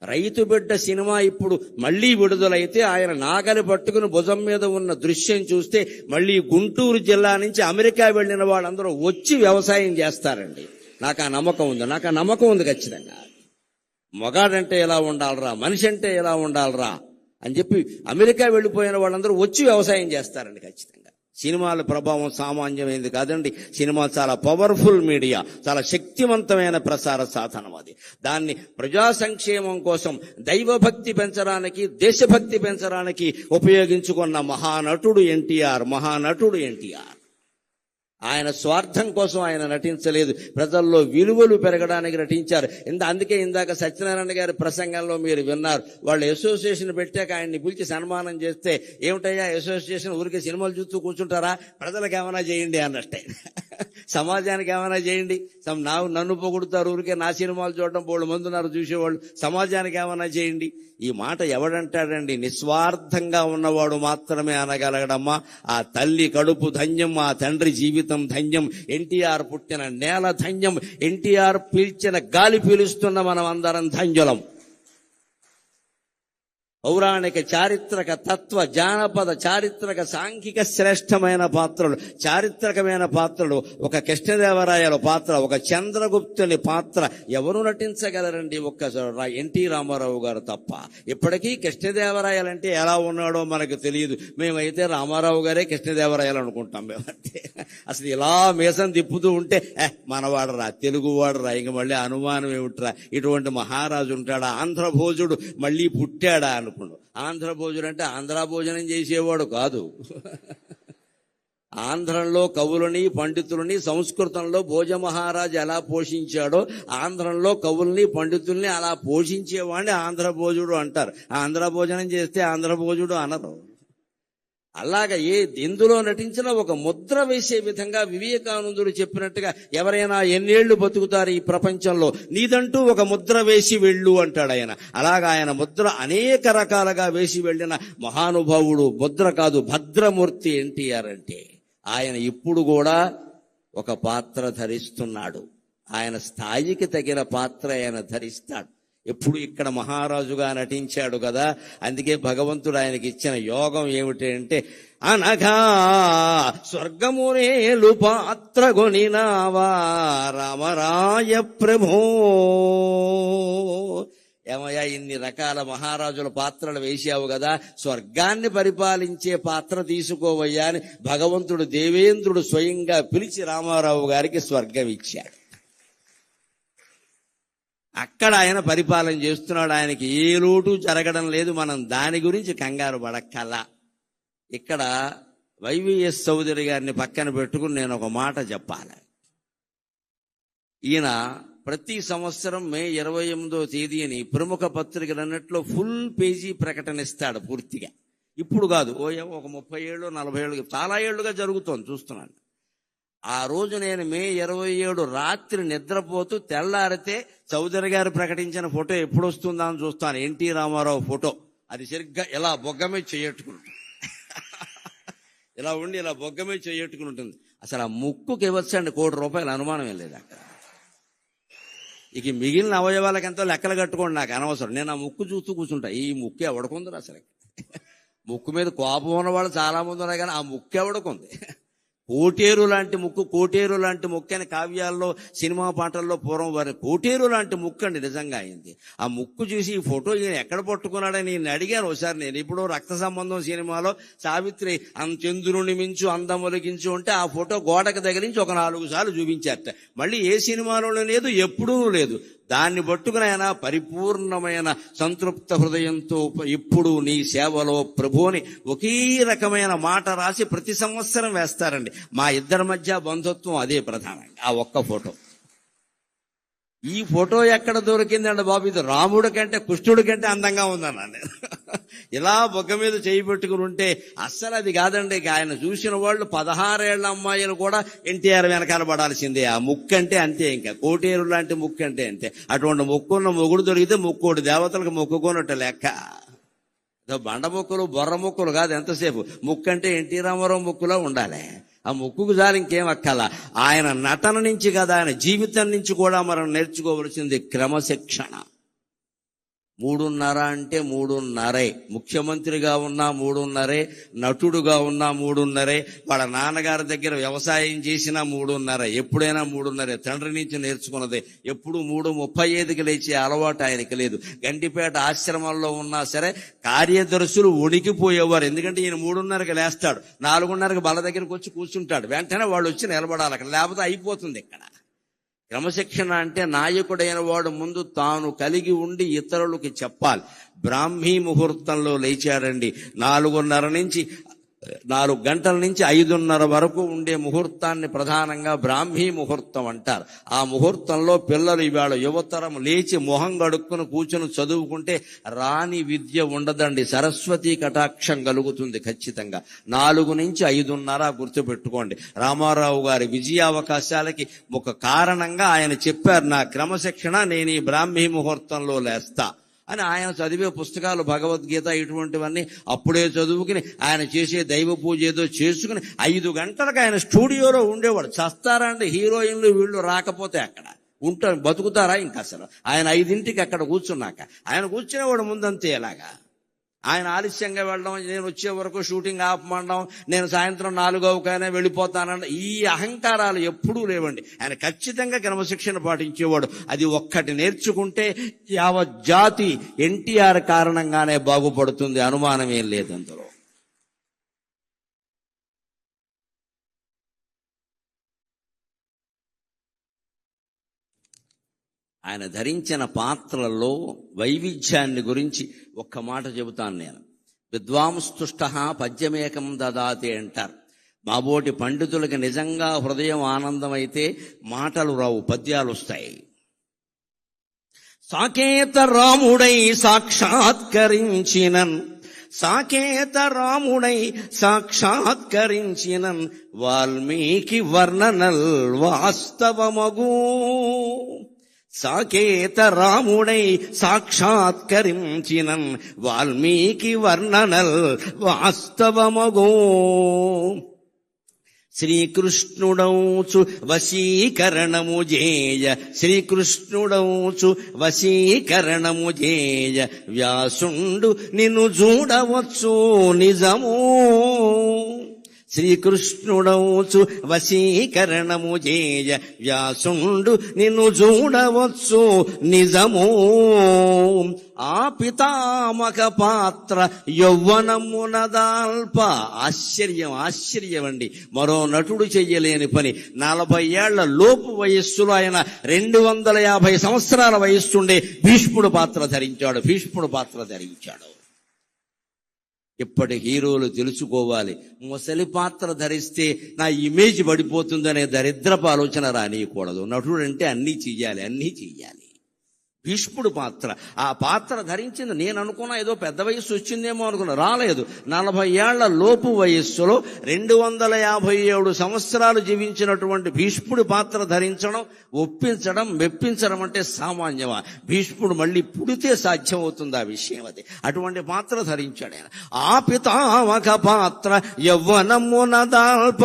రైతు బిడ్డ సినిమా ఇప్పుడు మళ్లీ విడుదలైతే ఆయన నాగలి పట్టుకుని భుజం మీద ఉన్న దృశ్యం చూస్తే మళ్లీ గుంటూరు జిల్లా నుంచి అమెరికా వెళ్లిన వాళ్ళందరూ వచ్చి వ్యవసాయం చేస్తారండి. నాకు ఆ నమ్మకం ఉంది ఖచ్చితంగా. మగాడంటే ఎలా ఉండాలరా, మనిషి అంటే ఎలా ఉండాలరా అని చెప్పి అమెరికా వెళ్లిపోయిన వాళ్ళందరూ వచ్చి వ్యవసాయం చేస్తారండి ఖచ్చితంగా. సినిమాల ప్రభావం సామాన్యమైనది కాదండి. సినిమా చాలా పవర్ఫుల్ మీడియా, చాలా శక్తివంతమైన ప్రసార సాధనం. అది దాన్ని ప్రజా సంక్షేమం కోసం, దైవభక్తి పెంచడానికి, దేశభక్తి పెంచడానికి ఉపయోగించుకున్న మహానటుడు ఎన్టీఆర్. ఆయన స్వార్థం కోసం ఆయన నటించలేదు, ప్రజల్లో విలువలు పెరగడానికి నటించారు. అందుకే ఇందాక సత్యనారాయణ గారి ప్రసంగంలో మీరు విన్నారు. వాళ్ళు అసోసియేషన్ పెట్టాక ఆయన్ని పిలిచి సన్మానం చేస్తే, ఏమిటయ్యా అసోసియేషన్ ఊరికే సినిమాలు చూస్తూ కూర్చుంటారా, ప్రజలకు ఏమైనా చేయండి అన్నట్టే. సమాజానికి ఏమైనా చేయండి. నన్ను పొగుడుతారు, ఊరికే నా సినిమాలు చూడడం బోళ్ళు మంది ఉన్నారు చూసేవాళ్ళు, సమాజానికి ఏమైనా చేయండి. ఈ మాట ఎవడంటాడండి? నిస్వార్థంగా ఉన్నవాడు మాత్రమే అనగలగడమ్మా. ఆ తల్లి కడుపు ధన్యం, ఆ తండ్రి జీవితం ధన్యం, ఎన్టీఆర్ పుట్టిన నేల ధన్యం, ఎన్టీఆర్ పీల్చిన గాలి పీలుస్తున్న మనం అందరం ధన్యులం. పౌరాణిక, చారిత్రక, తత్వ, జానపద, చారిత్రక, సాంఘిక శ్రేష్టమైన పాత్రలు, చారిత్రకమైన పాత్రలు. ఒక కృష్ణదేవరాయల పాత్ర, ఒక చంద్రగుప్తుని పాత్ర ఎవరు నటించగలరండి? ఒక్క ఎన్టీ రామారావు గారు తప్ప. ఇప్పటికీ కృష్ణదేవరాయలంటే ఎలా ఉన్నాడో మనకు తెలియదు. మేమైతే రామారావు గారే కృష్ణదేవరాయలు అనుకుంటాం మేమంటే. అసలు ఇలా మీసం తిప్పుతూ ఉంటే మనవాడరా, తెలుగువాడరా, ఇంక మళ్ళీ అనుమానం ఏమిట్రా, ఇటువంటి మహారాజు ఉంటాడా, ఆంధ్రభోజుడు మళ్ళీ పుట్టాడా అనుకున్నాడు. ఆంధ్రభోజుడు అంటే ఆంధ్ర భోజనం చేసేవాడు కాదు. ఆంధ్రంలో కవులని, పండితులని సంస్కృతంలో భోజమహారాజు ఎలా పోషించాడో, ఆంధ్రంలో కవుల్ని, పండితుల్ని అలా పోషించేవాడిని ఆంధ్రభోజుడు అంటారు. ఆంధ్ర భోజనం చేస్తే ఆంధ్రభోజుడు అనరు. అలాగా ఎందులో నటించినా ఒక ముద్ర వేసే విధంగా వివేకానందుడు చెప్పినట్టుగా ఎవరైనా ఎన్నేళ్లు బతుకుతారు ఈ ప్రపంచంలో, నీదంటూ ఒక ముద్ర వేసి వెళ్ళు అంటాడు ఆయన. అలాగా ఆయన ముద్ర అనేక రకాలుగా వేసి వెళ్ళిన మహానుభావుడు. ముద్ర కాదు, భద్రమూర్తి ఎన్టీఆర్ అంటే. ఆయన ఇప్పుడు కూడా ఒక పాత్ర ధరిస్తున్నాడు. ఆయన స్థాయికి తగిన పాత్ర ఆయన ధరిస్తాడు. ఎప్పుడు ఇక్కడ మహారాజుగా నటించాడు కదా. అందుకే భగవంతుడు ఆయనకి ఇచ్చిన యోగం ఏమిటంటే, అనగా స్వర్గమునేలు పాత్ర గొనినావా రామరాయ ప్రభో. ఏమయ్యా, ఇన్ని రకాల మహారాజుల పాత్రలు వేసావు కదా, స్వర్గాన్ని పరిపాలించే పాత్ర తీసుకోవయ్యా అని భగవంతుడు, దేవేంద్రుడు స్వయంగా పిలిచి రామారావు గారికి స్వర్గం ఇచ్చాడు. అక్కడ ఆయన పరిపాలన చేస్తున్నాడు. ఆయనకి ఏ లోటు జరగడం లేదు. మనం దాని గురించి కంగారు పడక్కల్లా. ఇక్కడ వైవిఎస్ చౌదరి గారిని పక్కన పెట్టుకుని నేను ఒక మాట చెప్పాలి. ఈయన ప్రతి సంవత్సరం మే 28వ తేదీని ప్రముఖ పత్రికలన్నిట్లో ఫుల్ పేజీ ప్రకటన ఇస్తాడు పూర్తిగా. ఇప్పుడు కాదు, ఒక 30 ఏళ్ళు 40 ఏళ్ళు చాలా ఏళ్లుగా జరుగుతోంది, చూస్తున్నాను. ఆ రోజు నేను మే 27 రాత్రి నిద్రపోతూ తెల్లారితే చౌదరి గారు ప్రకటించిన ఫోటో ఎప్పుడు వస్తుందా అని చూస్తాను. ఎన్టీ రామారావు ఫోటో. అది సరిగ్గా ఇలా బొగ్గమే చేయట్టుకుంటుంది. ఇలా ఉండి ఇలా బొగ్గమే చేయట్టుకుని ఉంటుంది. అసలు ఆ ముక్కుకి ఇవ్వచ్చండి ₹1 కోటి, అనుమానం ఏం లేదు అక్కడ. ఇక మిగిలిన అవయవాలకు ఎంతో లెక్కలు కట్టుకోండి, నాకు అనవసరం. నేను ఆ ముక్కు చూస్తూ కూర్చుంటా. ఈ ముక్కు ఎవడుకుంది అసలు? ముక్కు మీద కోపం ఉన్న వాళ్ళు చాలా మంది ఉన్నారు, కానీ ఆ ముక్కు ఎవడుకుంది? కోటేరు లాంటి ముక్కు, కోటేరు లాంటి ముక్కు అని కావ్యాల్లో, సినిమా పాటల్లో పూర్వం వారి కోటేరు లాంటి ముక్కు అండి నిజంగా అయింది. ఆ ముక్కు చూసి ఈ ఫోటో ఈయన ఎక్కడ పట్టుకున్నాడని నేను అడిగాను ఒకసారి. నేను ఇప్పుడు రక్త సంబంధం సినిమాలో సావిత్రి చంద్రుని మించు అందములకించు అంటే ఆ ఫోటో గోడకు తగిలించి ఒక 4 సార్లు చూపించారట. మళ్ళీ ఏ సినిమాలోనూ లేదు, ఎప్పుడూ లేదు. దాన్ని పట్టుకుని ఆయన పరిపూర్ణమైన సంతృప్త హృదయంతో ఇప్పుడు నీ సేవలో ప్రభువుని ఒకే రకమైన మాట రాసి ప్రతి సంవత్సరం వేస్తారండి. మా ఇద్దరి మధ్య బంధుత్వం అదే ప్రధానంగా, ఆ ఒక్క ఫోటో. ఈ ఫోటో ఎక్కడ దొరికిందండి బాబు? ఇది రాముడి కంటే కృష్ణుడి కంటే అందంగా ఉందన్నా నేను. ఇలా బొగ్గ మీద చేయి పెట్టుకుని ఉంటే అస్సలు అది కాదండి. ఆయన చూసిన వాళ్ళు 16 ఏళ్ల అమ్మాయిలు కూడా ఎన్టీఆర్ వెనకాల పడాల్సిందే. ఆ ముక్కు అంటే అంతే, ఇంకా కోటేరు లాంటి ముక్కు అంటే అంతే. అటువంటి ముక్కున్న మొగుడు దొరికితే ముక్కోటి దేవతలకు మొక్కుకోనట్టు లెక్క. బండ ముక్కులు, బొర్ర ముక్కులు కాదు ఎంతసేపు. ముక్కు అంటే ఎన్టీ రామారావు ముక్కులో ఉండాలి. ఆ ముక్కుకు జాలి ఇంకేం అక్కల. ఆయన నటన నుంచి కదా, ఆయన జీవితం నుంచి కూడా మనం నేర్చుకోవలసింది క్రమశిక్షణ. 3:30 అంటే 3:30. ముఖ్యమంత్రిగా ఉన్నా 3:30, నటుడుగా ఉన్నా 3:30, వాళ్ళ నాన్నగారి దగ్గర వ్యవసాయం చేసినా 3:30, ఎప్పుడైనా 3:30. తండ్రి నుంచి నేర్చుకున్నదే. ఎప్పుడు 3:35కి లేచే అలవాటు ఆయనకి లేదు. గంటిపేట ఆశ్రమంలో ఉన్నా సరే కార్యదర్శులు వణికిపోయేవారు. ఎందుకంటే ఈయన 3:30కి లేస్తాడు, 4:30కి బల దగ్గరికి వచ్చి కూర్చుంటాడు. వెంటనే వాళ్ళు వచ్చి నిలబడాలి అక్కడ, లేకపోతే అయిపోతుంది ఇక్కడ. క్రమశిక్షణ అంటే నాయకుడైన వాడు ముందు తాను కలిగి ఉండి ఇతరులకి చెప్పాలి. బ్రాహ్మీ ముహూర్తంలో లేచారండి. 4 గంటల నుంచి 5:30 వరకు ఉండే ముహూర్తాన్ని ప్రధానంగా బ్రాహ్మీ ముహూర్తం అంటారు. ఆ ముహూర్తంలో పిల్లలు ఇవాళ యువతరం లేచి మొహం గడుక్కుని కూర్చుని చదువుకుంటే రాని విద్య ఉండదండి. సరస్వతీ కటాక్షం కలుగుతుంది ఖచ్చితంగా. 4 నుంచి 5:30 గుర్తుపెట్టుకోండి. రామారావు గారి విజయావకాశాలకి ఒక కారణంగా ఆయన చెప్పారు, నా క్రమశిక్షణ నేను ఈ బ్రాహ్మీ ముహూర్తంలో లేస్తా అని. ఆయన చదివే పుస్తకాలు, భగవద్గీత ఇటువంటివన్నీ అప్పుడే చదువుకుని ఆయన చేసే దైవ పూజ ఏదో చేసుకుని 5 గంటలకు ఆయన స్టూడియోలో ఉండేవాడు. చస్తారా అండి హీరోయిన్లు వీళ్ళు రాకపోతే? అక్కడ ఉంటారు, బతుకుతారా ఇంకా అసలు? ఆయన 5ంటికి అక్కడ కూర్చున్నాక ఆయన కూర్చునేవాడు ముందంతే. ఎలాగా ఆయన ఆలస్యంగా వెళ్ళడం, నేను వచ్చే వరకు షూటింగ్ ఆపమండం, నేను సాయంత్రం 4:00కైనా వెళ్ళిపోతానన్న ఈ అహంకారాలు ఎప్పుడూ లేవండి. ఆయన ఖచ్చితంగా క్రమశిక్షణ పాటించేవాడు. అది ఒక్కటి నేర్చుకుంటే యావత్ జాతి ఎన్టీఆర్ కారణంగానే బాగుపడుతుంది, అనుమానం ఏం లేదు అందులో. ఆయన ధరించిన పాత్రల్లో వైవిధ్యాన్ని గురించి ఒక్క మాట చెబుతాను నేను. విద్వాంస్తుష్ట పద్యమేకం దదాతి అంటారు. మాబోటి పండితులకి నిజంగా హృదయం ఆనందమైతే మాటలు రావు, పద్యాలు వస్తాయి. సాకేత రాముడై సాక్షాత్కరించినన్, సాకేత రాముడై సాక్షాత్కరించినన్, వాల్మీకి వర్ణనల్ వాస్తవమగు. సాకేత రాముడై సాక్షాత్కరించినన్, వాల్మీకి వర్ణనల్ వాస్తవమగో. శ్రీకృష్ణుడౌచు వశీకరణము జేయ, శ్రీకృష్ణుడౌచు వశీకరణము జేయ, వ్యాసుండు నిన్ను చూడవచ్చు నిజమో. శ్రీకృష్ణుడౌచు వశీకరణము జేయ, వ్యాసుండు నిన్ను చూడవచ్చు నిజమో. ఆ పితామక పాత్ర యౌవనమునదాల్ప. ఆశ్చర్యమండి, మరో నటుడు చెయ్యలేని పని. 40 ఏళ్ల లోపు వయస్సులో ఆయన 250 సంవత్సరాల వయస్సుండే భీష్ముడు పాత్ర ధరించాడు. ఇప్పటి హీరోలు తెలుసుకోవాలి, ముసలి పాత్ర ధరిస్తే నా ఇమేజ్ పడిపోతుందనే దరిద్రపు ఆలోచన రానియకూడదు. నటుడు అంటే అన్నీ చెయ్యాలి. భీష్ముడు పాత్ర, ఆ పాత్ర ధరించింది. నేను అనుకున్నా ఏదో పెద్ద వయస్సు వచ్చిందేమో అనుకున్నా, రాలేదు. 40 ఏళ్ల లోపు వయస్సులో 257 సంవత్సరాలు జీవించినటువంటి భీష్ముడి పాత్ర ధరించడం, ఒప్పించడం, మెప్పించడం అంటే సామాన్యమా? భీష్ముడు మళ్ళీ పుడితే సాధ్యమవుతుంది ఆ విషయం అది. అటువంటి పాత్ర ధరించాడు ఆయన. ఆ పితామక పాత్ర యవ్వనమున దాల్ప,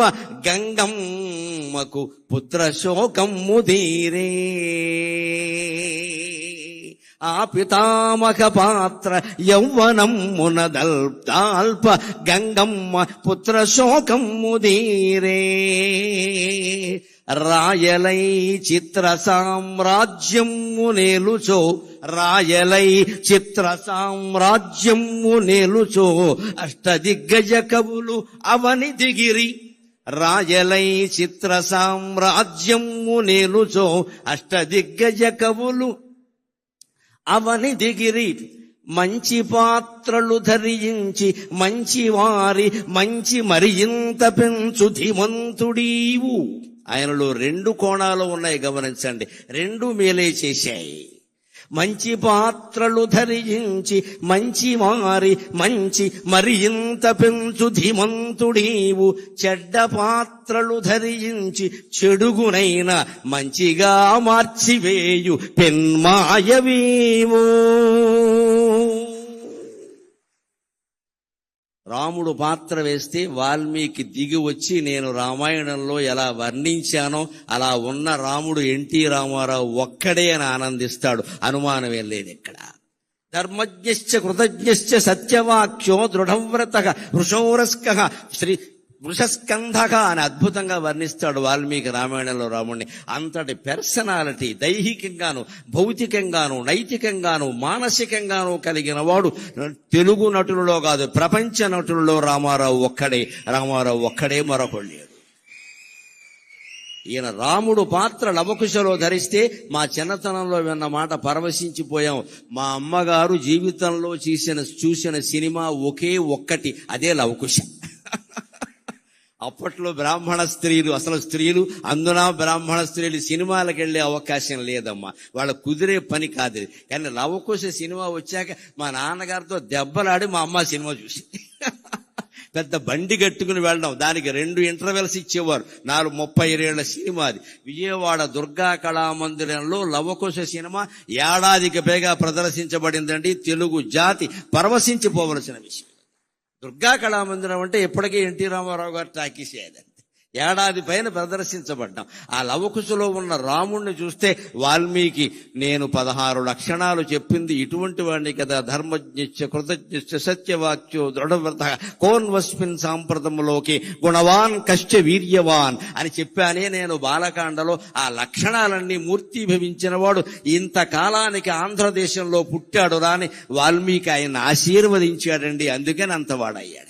గంగం గంగమ్మకు పుత్ర శోకమ్ము తీరే. ఆ పితామహ పాత్ర యౌవనమ్మున దల్ప గంగమ్మ పుత్ర శోకమ్ము తీరే. రాయలై చిత్ర సామ్రాజ్యము నేలుచో, రాయలై చిత్ర సామ్రాజ్యము నేలుచో, అష్టదిగ్గజ కవులు అవని దిగిరి. రాయలై చిత్ర సామ్రాజ్యము నేలుచో, అష్టదిగ్గజ కవులు అవని దిగిరి. మంచి పాత్రలు ధరించి మంచి వారి మంచి మరింత పెంచు ధీమంతుడీవు. ఆయనలో 2 కోణాలు ఉన్నాయి, గమనించండి. 2 మేలే చేశాయి. మంచి పాత్రలు ధరించి మంచి వారి మంచి మరింత పెంచు ధీమంతుడీవు. చెడ్డ పాత్రలు ధరించి చెడుగునైన మంచిగా మార్చివేయు పెన్మాయవీవు. రాముడు పాత్ర వేస్తే వాల్మీకి దిగి వచ్చి నేను రామాయణంలో ఎలా వర్ణించానో అలా ఉన్న రాముడు ఎన్టీ రామారావు ఒక్కడే అని ఆనందిస్తాడు. అనుమానమేం లేదు ఇక్కడ. ధర్మజ్ఞశ్చ కృతజ్ఞశ్చ సత్యవాక్యో దృఢవ్రతః వృషోరస్కః శ్రీ వృషస్కంధక అని అద్భుతంగా వర్ణిస్తాడు వాల్మీకి రామాయణంలో రాముడిని. అంతటి పర్సనాలిటీ దైహికంగాను భౌతికంగాను నైతికంగాను మానసికంగాను కలిగిన వాడు తెలుగు నటులలో కాదు, ప్రపంచ నటులలో రామారావు ఒక్కడే, మరొకడు లేడు. ఈయన రాముడు పాత్ర లవకుశలో ధరిస్తే మా చిన్నతనంలో విన్న మాట పరవశించిపోయాం. మా అమ్మగారు జీవితంలో చూసిన సినిమా ఒకే ఒక్కటి, అదే లవకుశ. అప్పట్లో బ్రాహ్మణ స్త్రీలు, అసలు స్త్రీలు, అందున బ్రాహ్మణ స్త్రీలు సినిమాలకు వెళ్లే అవకాశం లేదమ్మా, వాళ్ళకు కుదిరే పని కాదు. కానీ లవకుశ సినిమా వచ్చాక మా నాన్నగారితో దెబ్బలాడి మా అమ్మ సినిమా చూసి పెద్ద బండి కట్టుకుని వెళ్ళడం. దానికి 2 ఇంటర్వెల్స్ ఇచ్చేవారు. 37 ఏళ్ల సినిమా అది. విజయవాడ దుర్గా కళామందిరంలో లవకుశ సినిమా ఏడాదికి పైగా ప్రదర్శించబడిందండి. తెలుగు జాతి పరవశించిపోవలసిన విషయం. దుర్గా కళామందిరం అంటే ఎప్పటికీ ఎన్టీ రామారావు గారు టాకీస్ అయ్యేదండి. ఏడాది పైన ప్రదర్శించబడ్డాం. ఆ లవకుశలో ఉన్న రాముణ్ణి చూస్తే వాల్మీకి నేను 16 లక్షణాలు చెప్పింది ఇటువంటి వాడిని కదా. ధర్మజ్ఞశ్చ కృతజ్ఞశ్చ సత్యవాక్యో దృఢవ్రతః కోన్వస్మిన్ సాంప్రదములోకి గుణవాన్ కశ్చ వీర్యవాన్ అని చెప్పానే నేను బాలకాండలో. ఆ లక్షణాలన్నీ మూర్తిభవించిన వాడు ఇంతకాలానికి ఆంధ్రదేశంలో పుట్టాడు రాని వాల్మీకి ఆయన ఆశీర్వదించాడండి. అందుకని అంతవాడయ్యాడు.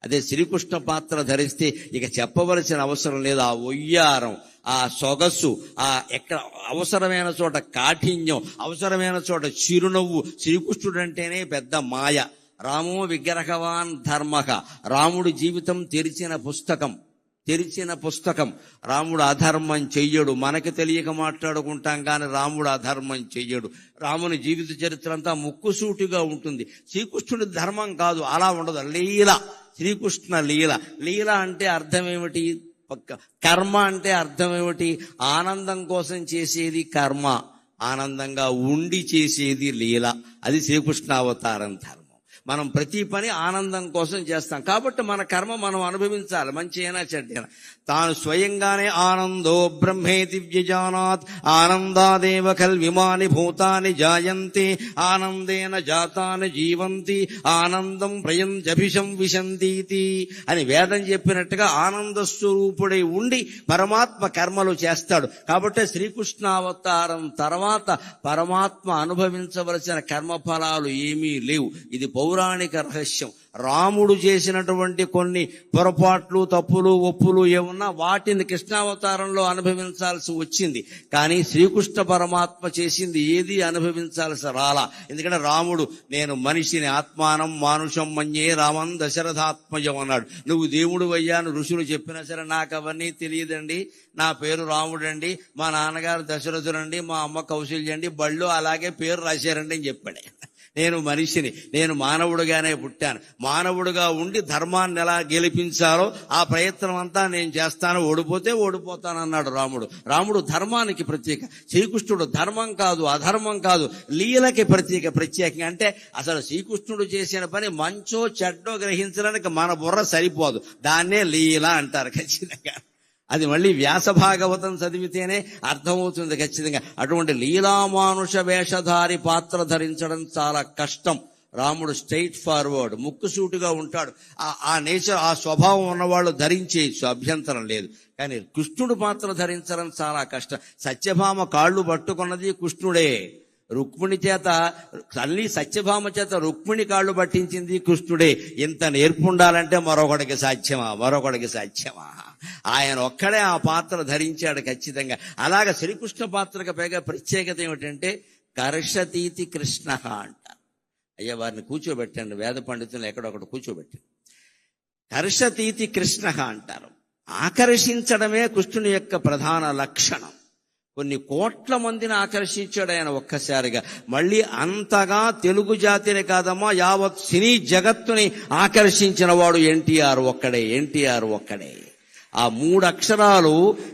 అదే శ్రీకృష్ణ పాత్ర ధరిస్తే ఇక చెప్పవలసిన అవసరం లేదు. ఆ ఒయ్యారం, ఆ సొగసు, ఆ ఎక్కడ అవసరమైన చోట కాఠిన్యం, అవసరమైన చోట చిరునవ్వు. శ్రీకృష్ణుడు అంటేనే పెద్ద మాయ. రామో విగ్రహవాన్ ధర్మః. రాముడి జీవితం తెరిచిన పుస్తకం. రాముడు అధర్మం చెయ్యడు. మనకి తెలియక మాట్లాడుకుంటాం కానీ రాముడు అధర్మం చెయ్యడు. రాముని జీవిత చరిత్ర అంతా ముక్కుసూటిగా ఉంటుంది. శ్రీకృష్ణుడి ధర్మం కాదు, అలా ఉండదు. లీల, శ్రీకృష్ణ లీల. లీల అంటే అర్థం ఏమిటి? కర్మ అంటే అర్థం ఏమిటి? ఆనందం కోసం చేసేది కర్మ, ఆనందంగా ఉండి చేసేది లీల. అది శ్రీకృష్ణ అవతారం ధర్మం. మనం ప్రతి పని ఆనందం కోసం చేస్తాం కాబట్టి మన కర్మ మనం అనుభవించాలి, మంచి అయినా చెడ్డైనా. తాను స్వయంగానే ఆనందో బ్రహ్మేతి వ్యజానాత్ ఆనందాదేవ కల్విమాని భూతాని జాయంతి ఆనందేన జాతాని జీవంతి ఆనందం ప్రయంజభిషం విశంతీతి అని వేదం చెప్పినట్టుగా ఆనంద స్వరూపుడై ఉండి పరమాత్మ కర్మలు చేస్తాడు. కాబట్టి శ్రీకృష్ణావతారం తర్వాత పరమాత్మ అనుభవించవలసిన కర్మఫలాలు ఏమీ లేవు. ఇది పౌరాణిక రహస్యం. రాముడు చేసినటువంటి కొన్ని పొరపాట్లు, తప్పులు, ఒప్పులు ఏమున్నా వాటిని కృష్ణావతారంలో అనుభవించాల్సి వచ్చింది. కానీ శ్రీకృష్ణ పరమాత్మ చేసింది ఏది అనుభవించాల్సి రాలా. ఎందుకంటే రాముడు నేను మనిషిని ఆత్మానం మానుషం మన్యే రామం దశరథాత్మజం అన్నాడు. నువ్వు దేవుడు అయ్యాను ఋషులు చెప్పినా సరే నాకు అవన్నీ తెలియదండి. నా పేరు రాముడండి, మా నాన్నగారు దశరథుడండి, మా అమ్మ కౌశల్యండి, బళ్ళు అలాగే పేరు రాశారండి అని చెప్పాడు. నేను మనిషిని, నేను మానవుడుగానే పుట్టాను. మానవుడుగా ఉండి ధర్మాన్ని ఎలా గెలిపించాలో ఆ ప్రయత్నం అంతా నేను చేస్తాను. ఓడిపోతే ఓడిపోతానన్నాడు రాముడు. రాముడు ధర్మానికి ప్రత్యేక. శ్రీకృష్ణుడు ధర్మం కాదు, అధర్మం కాదు, లీలకి ప్రత్యేకంగా. అంటే అసలు శ్రీకృష్ణుడు చేసిన పని మంచో చెడ్డో గ్రహించడానికి మన బుర్ర సరిపోదు. దాన్నే లీల అంటారు ఖచ్చితంగా. అది మళ్ళీ వ్యాస భాగవతం చదివితేనే అర్థమవుతుంది ఖచ్చితంగా. అటువంటి లీలామానుష వేషధారి పాత్ర ధరించడం చాలా కష్టం. రాముడు స్ట్రైట్ ఫార్వర్డ్, ముక్కుసూటిగా ఉంటాడు. ఆ నేచర్, ఆ స్వభావం ఉన్నవాళ్ళు ధరించేయచ్చు, అభ్యంతరం లేదు. కానీ కృష్ణుడు పాత్ర ధరించడం చాలా కష్టం. సత్యభామ కాళ్ళు పట్టుకున్నది కృష్ణుడే. రుక్మిణి చేత, తల్లి సత్యభామ చేత రుక్మిణి కాళ్ళు పట్టించింది కృష్ణుడే. ఇంత నేర్పుండాలంటే మరొకడికి సాధ్యమా? ఆయన ఒక్కడే ఆ పాత్ర ధరించాడు ఖచ్చితంగా. అలాగ శ్రీకృష్ణ పాత్రకు పైగా ప్రత్యేకత ఏమిటంటే కర్షతీతి కృష్ణ అంటారు. అయ్యా వారిని కూర్చోబెట్టండి, వేద పండితులు ఎక్కడొకటి కూర్చోబెట్టండి. కర్షతీతి కృష్ణ అంటారు. ఆకర్షించడమే కృష్ణుని యొక్క ప్రధాన లక్షణం. కొన్ని కోట్ల మందిని ఆకర్షించాడు ఆయన ఒక్కసారిగా. మళ్ళీ అంతగా తెలుగు జాతిని కాదమ్మా, యావత్ సినీ జగత్తుని ఆకర్షించిన వాడు ఎన్టీఆర్ ఒక్కడే. ఆ 3 అక్షరాలు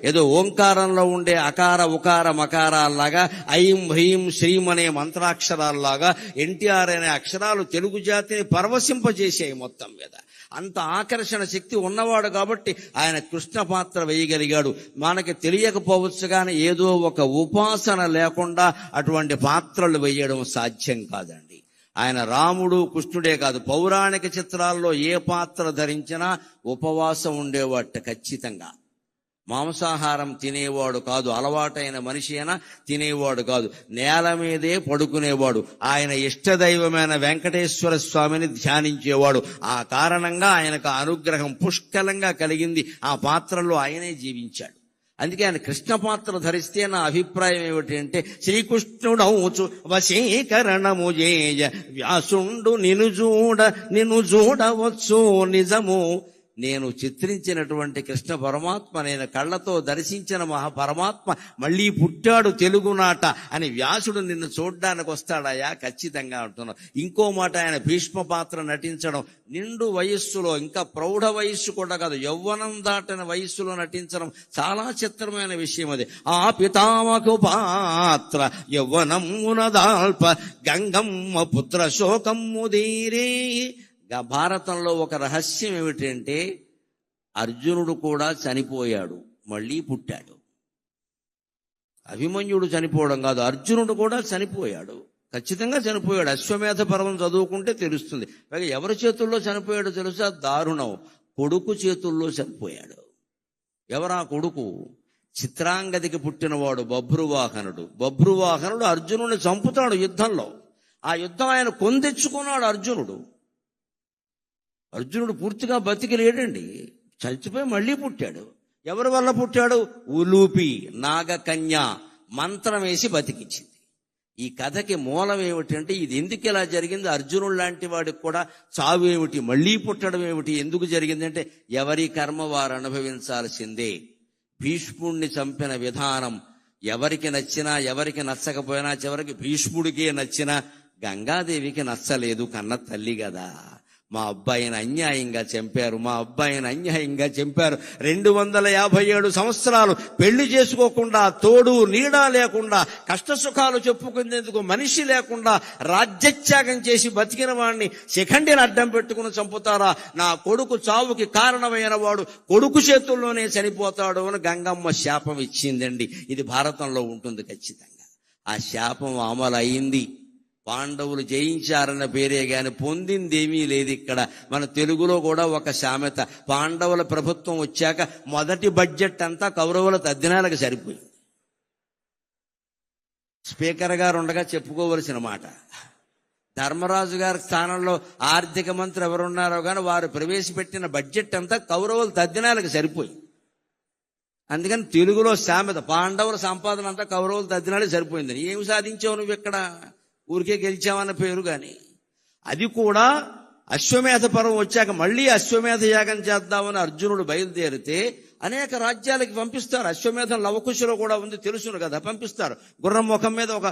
ఏదో ఓంకారంలో ఉండే అకార ఉకార మకారాల్లాగా, ఐం హ్రీం శ్రీం అనే మంత్రాక్షరాల్లాగా ఎన్టీఆర్ అనే అక్షరాలు తెలుగు జాతిని పరవశింపజేసాయి మొత్తం మీద. అంత ఆకర్షణ శక్తి ఉన్నవాడు కాబట్టి ఆయన కృష్ణ పాత్ర వేయగలిగాడు. మనకి తెలియకపోవచ్చు కానీ ఏదో ఒక ఉపాసన లేకుండా అటువంటి పాత్రలు వేయడం సాధ్యం కాదండి. ఆయన రాముడు కృష్ణుడే కాదు, పౌరాణిక చిత్రాల్లో ఏ పాత్ర ధరించినా ఉపవాసం ఉండేవాట ఖచ్చితంగా. మాంసాహారం తినేవాడు కాదు, అలవాటైన మనిషి అయినా తినేవాడు కాదు, నేల మీదే పడుకునేవాడు. ఆయన ఇష్టదైవమైన వెంకటేశ్వర స్వామిని ధ్యానించేవాడు. ఆ కారణంగా ఆయనకు అనుగ్రహం పుష్కలంగా కలిగింది. ఆ పాత్రలో ఆయనే జీవించాడు. అందుకే ఆయన కృష్ణ పాత్ర ధరిస్తే నా అభిప్రాయం ఏమిటి అంటే, శ్రీకృష్ణుడౌచు వశీకరణము చేయ వ్యాసుండు నిన్ను చూడవచ్చు నిజము. నేను చిత్రించినటువంటి కృష్ణ పరమాత్మ, నేను కళ్ళతో దర్శించిన పరమాత్మ మళ్ళీ పుట్టాడు తెలుగునాట అని వ్యాసుడు నిన్ను చూడ్డానికి వస్తాడయా ఖచ్చితంగా అంటున్నావు. ఇంకో మాట, ఆయన భీష్మ పాత్ర నటించడం నిండు వయస్సులో, ఇంకా ప్రౌఢ వయస్సు కూడా కాదు, యవ్వనం దాటిన వయస్సులో నటించడం చాలా చిత్రమైన విషయం అది. ఆ పితామకు పాత్ర యవ్వనమున దాల్ప గంగమ్మ పుత్ర శోకమ్ము దీరే. భారతంలో ఒక రహస్యం ఏమిటంటే, అర్జునుడు కూడా చనిపోయాడు, మళ్ళీ పుట్టాడు. అభిమన్యుడు చనిపోవడం కాదు, అర్జునుడు కూడా చనిపోయాడు, ఖచ్చితంగా చనిపోయాడు. అశ్వమేధ పర్వం చదువుకుంటే తెలుస్తుంది. పైగా ఎవరి చేతుల్లో చనిపోయాడో తెలుసా? దారుణం, కొడుకు చేతుల్లో చనిపోయాడు. ఎవరా కొడుకు? చిత్రాంగదికి పుట్టినవాడు బభ్రువాహనుడు అర్జునుడిని చంపుతాడు యుద్ధంలో. ఆ యుద్ధం ఆయన కొందెచ్చుకున్నాడు అర్జునుడు పూర్తిగా బతికి లేడండి, చచ్చిపోయి మళ్ళీ పుట్టాడు. ఎవరి వల్ల పుట్టాడు? ఉలూపి నాగకన్య మంత్రం వేసి బతికించింది. ఈ కథకి మూలం ఏమిటంటే, ఇది ఎందుకు ఇలా జరిగింది, అర్జునుడు లాంటి వాడికి కూడా చావు ఏమిటి, మళ్ళీ పుట్టడం ఏమిటి, ఎందుకు జరిగిందంటే ఎవరి కర్మ వారు అనుభవించాల్సిందే. భీష్ముడిని చంపిన విధానం ఎవరికి నచ్చినా ఎవరికి నచ్చకపోయినా, చివరికి భీష్ముడికే నచ్చినా గంగాదేవికి నచ్చలేదు, కన్న తల్లి కదా. మా అబ్బాయిని అన్యాయంగా చంపారు 257 సంవత్సరాలు పెళ్లి చేసుకోకుండా, తోడు నీడ లేకుండా, కష్టసుఖాలు చెప్పుకునేందుకు మనిషి లేకుండా రాజ్యత్యాగం చేసి బతికిన వాడిని శిఖండిని అడ్డం పెట్టుకుని చంపుతారా? నా కొడుకు చావుకి కారణమైన వాడు కొడుకు చేతుల్లోనే చనిపోతాడు అని గంగమ్మ శాపం ఇచ్చిందండి. ఇది భారతంలో ఉంటుంది ఖచ్చితంగా. ఆ శాపం అమలైంది. పాండవులు జయించారన్న పేరే గాని పొందిందేమీ లేదు. ఇక్కడ మన తెలుగులో కూడా ఒక సామెత, పాండవుల ప్రభుత్వం వచ్చాక మొదటి బడ్జెట్ అంతా కౌరవుల తద్దినాలకు సరిపోయింది. స్పీకర్ గారు ఉండగా చెప్పుకోవలసిన మాట. ధర్మరాజు గారి స్థానంలో ఆర్థిక మంత్రి ఎవరున్నారో కానీ వారు ప్రవేశపెట్టిన బడ్జెట్ అంతా కౌరవుల తద్దినాలకు సరిపోయింది. అందుకని తెలుగులో సామెత, పాండవుల సంపాదన అంతా కౌరవుల తద్దినాలకు సరిపోయిందని. ఏమి సాధించావు నువ్వు ఇక్కడ? ఊరికే గెలిచామన్న పేరు. కానీ అది కూడా అశ్వమేధ పర్వం వచ్చాక మళ్ళీ అశ్వమేధ యాగం చేద్దామని అర్జునుడు బయలుదేరితే అనేక రాజ్యాలకి పంపిస్తారు. అశ్వమేధం లవకుశలో కూడా ఉంది, తెలుసును కదా, పంపిస్తారు. గుర్రం ముఖం మీద ఒక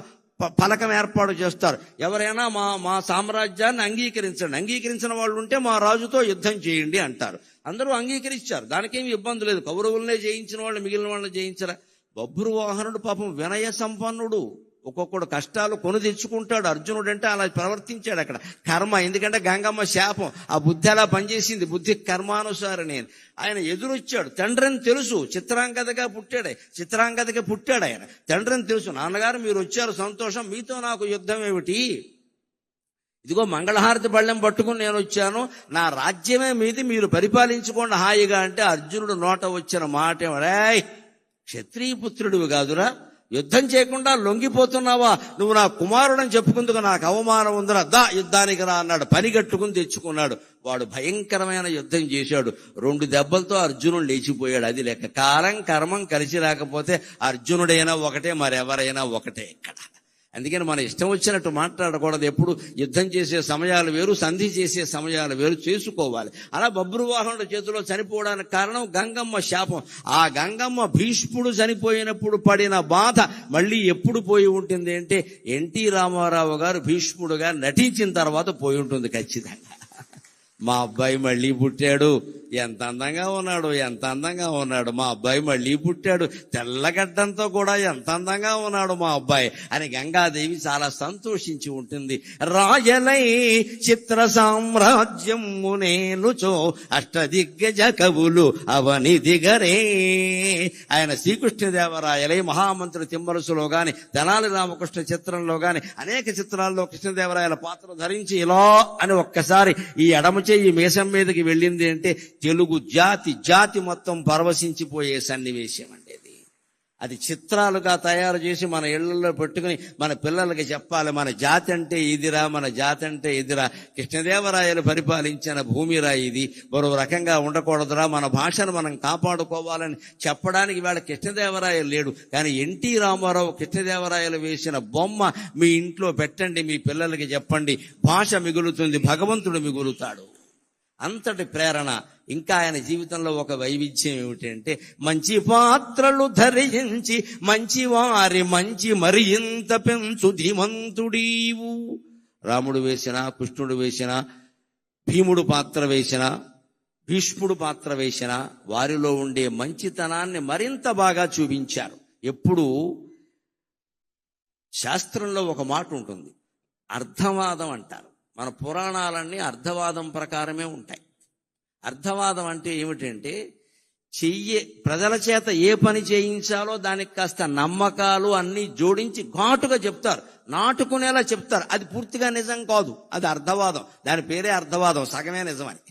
పలకం ఏర్పాటు చేస్తారు. ఎవరైనా మా సామ్రాజ్యాన్ని అంగీకరించిన వాళ్ళు ఉంటే మా రాజుతో యుద్ధం చేయండి అంటారు. అందరూ అంగీకరించారు, దానికేమి ఇబ్బంది లేదు. కౌరవులనే జయించిన వాళ్ళు మిగిలిన వాళ్ళని జయించరా? బభ్రువాహనుడు పాపం వినయ సంపన్నుడు, ఒక్కొక్కడు కష్టాలు కొని తెచ్చుకుంటాడు. అర్జునుడు అంటే అలా ప్రవర్తించాడు అక్కడ. కర్మ, ఎందుకంటే గంగమ్మ శాపం, ఆ బుద్ధి అలా పనిచేసింది. బుద్ధి కర్మానుసారనే. ఆయన ఎదురొచ్చాడు. తండ్రిని తెలుసు, చిత్రాంగదగా పుట్టాడు ఆయన. తండ్రిని తెలుసు, నాన్నగారు మీరు వచ్చారు సంతోషం, మీతో నాకు యుద్ధం ఏమిటి, ఇదిగో మంగళహారతి పళ్ళెం పట్టుకుని నేను వచ్చాను, నా రాజ్యమే మీది, మీరు పరిపాలించుకోండి హాయిగా అంటే అర్జునుడు నోట వచ్చిన మాట ఏమరాయ్, క్షత్రియ పుత్రుడివి కాదురా, యుద్ధం చేయకుండా లొంగిపోతున్నావా, నువ్వు నా కుమారుడని చెప్పుకుందుకు నాకు అవమానం ఉందిరా, దా యుద్ధానికి రా అన్నాడు. పని కట్టుకుని తెచ్చుకున్నాడు. వాడు భయంకరమైన యుద్ధం చేశాడు. 2 దెబ్బలతో అర్జునుడు లేచిపోయాడు. అది లెక్క. కాలం కర్మం కలిసి రాకపోతే అర్జునుడైనా ఒకటే, మరెవరైనా ఒకటే ఇక్కడ. అందుకని మన ఇష్టం వచ్చినట్టు మాట్లాడకూడదు. ఎప్పుడు యుద్ధం చేసే సమయాలు వేరు, సంధి చేసే సమయాలు వేరు చేసుకోవాలి. అలా బబ్రువాహనుడి చేతిలో చనిపోవడానికి కారణం గంగమ్మ శాపం. ఆ గంగమ్మ భీష్ముడు చనిపోయినప్పుడు పడిన బాధ మళ్ళీ ఎప్పుడు పోయి ఉంటుంది అంటే ఎన్టీ రామారావు గారు భీష్ముడుగా నటించిన తర్వాత పోయి ఉంటుంది ఖచ్చితంగా. మా అబ్బాయి మళ్ళీ పుట్టాడు, ఎంత అందంగా ఉన్నాడు మా అబ్బాయి మళ్ళీ పుట్టాడు, తెల్లగడ్డంతో కూడా ఎంత అందంగా ఉన్నాడు మా అబ్బాయి అని గంగాదేవి చాలా సంతోషించి ఉంటుంది. రాయలై చిత్ర సామ్రాజ్యము నేనుచో అష్టదిగ్గజ కవులు అవని దిగరే. ఆయన శ్రీకృష్ణదేవరాయలై మహామంత్రి తిమ్మరసులో గాని, తెనాలి రామకృష్ణ చిత్రంలో గాని అనేక చిత్రాల్లో కృష్ణదేవరాయల పాత్ర ధరించి ఇలా అని ఒక్కసారి ఈ ఎడమ చెయ్యి మీసం మీదకి వెళ్ళింది అంటే తెలుగు జాతి మొత్తం పరవశించిపోయే సన్నివేశం అండి అది. చిత్రాలుగా తయారు చేసి మన ఇళ్లలో పెట్టుకుని మన పిల్లలకి చెప్పాలి, మన జాతి అంటే ఇదిరా, మన జాతి అంటే ఇదిరా, కృష్ణదేవరాయలు పరిపాలించిన భూమిరా ఇది, మరో రకంగా ఉండకూడదురా, మన భాషను మనం కాపాడుకోవాలని చెప్పడానికి వాళ్ళ కృష్ణదేవరాయలు లేడు. కానీ ఎన్టీ రామారావు కృష్ణదేవరాయలు వేసిన బొమ్మ మీ ఇంట్లో పెట్టండి, మీ పిల్లలకి చెప్పండి, భాష మిగులుతుంది, భగవంతుడు మిగులుతాడు. అంతటి ప్రేరణ. ఇంకా ఆయన జీవితంలో ఒక వైవిధ్యం ఏమిటంటే మంచి పాత్రలు ధరించి మంచి వారి మంచి మరి ఇంత పెంచు ధీమంతుడీవు. రాముడు వేసిన, కృష్ణుడు వేసిన, భీముడు పాత్ర వేసిన, భీష్ముడు పాత్ర వేసిన వారిలో ఉండే మంచితనాన్ని మరింత బాగా చూపించారు. ఎప్పుడు శాస్త్రంలో ఒక మాట ఉంటుంది, అర్థవాదం అంటారు. మన పురాణాలన్నీ అర్థవాదం ప్రకారమే ఉంటాయి. అర్థవాదం అంటే ఏమిటంటే ప్రజల చేత ఏ పని చేయించాలో దానికి కాస్త నమ్మకాలు అన్ని జోడించి ఘాటుగా చెప్తారు, నాటుకునేలా చెప్తారు. అది పూర్తిగా నిజం కాదు, అది అర్థవాదం. దాని పేరే అర్థవాదం, సగమే నిజమని.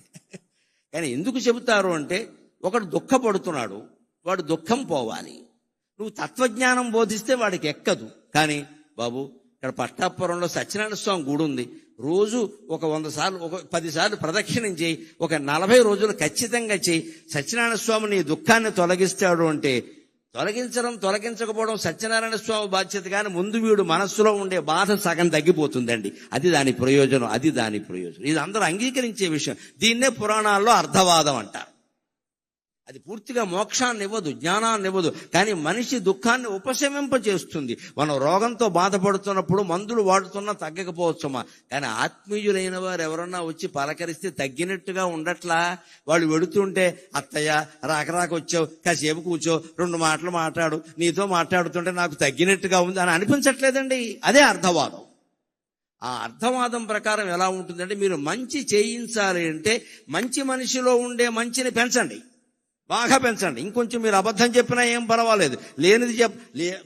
కానీ ఎందుకు చెబుతారు అంటే ఒకడు దుఃఖపడుతున్నాడు, వాడు దుఃఖం పోవాలి, నువ్వు తత్వజ్ఞానం బోధిస్తే వాడికి ఎక్కదు. కానీ బాబు ఇక్కడ పట్టాపురంలో సత్యనారాయణ స్వామి గుడి ఉంది, రోజు ఒక 100 సార్లు, ఒక 10 సార్లు ప్రదక్షిణం చేయి, ఒక 40 రోజులు ఖచ్చితంగా చేయి, సత్యనారాయణ స్వామి నీ దుఃఖాన్ని తొలగిస్తాడు అంటే తొలగించకపోవడం సత్యనారాయణ స్వామి బాధ్యత. కానీ ముందు వీడు మనస్సులో ఉండే బాధ సగం తగ్గిపోతుందండి. అది దాని ప్రయోజనం. ఇది అందరూ అంగీకరించే విషయం. దీన్నే పురాణాల్లో అర్థవాదం అంటారు. అది పూర్తిగా మోక్షాన్ని ఇవ్వదు, జ్ఞానాన్ని ఇవ్వదు, కానీ మనిషి దుఃఖాన్ని ఉపశమింపజేస్తుంది. మనం రోగంతో బాధపడుతున్నప్పుడు మందులు వాడుతున్నా తగ్గకపోవచ్చమ్మా, కానీ ఆత్మీయులైన వారు ఎవరన్నా వచ్చి పలకరిస్తే తగ్గినట్టుగా ఉండట్లా. వాళ్ళు వెడుతుంటే అత్తయ్య రాక వచ్చావు, కాసేపు కూర్చో, 2 మాటలు మాట్లాడు, నీతో మాట్లాడుతుంటే నాకు తగ్గినట్టుగా ఉంది అని అనిపించట్లేదండి. అదే అర్థవాదం. ఆ అర్థవాదం ప్రకారం ఎలా ఉంటుందంటే మీరు మంచి చేయించాలి అంటే మంచి మనిషిలో ఉండే మంచిని పెంచండి, బాగా పెంచండి. ఇంకొంచెం మీరు అబద్ధం చెప్పినా ఏం పర్వాలేదు,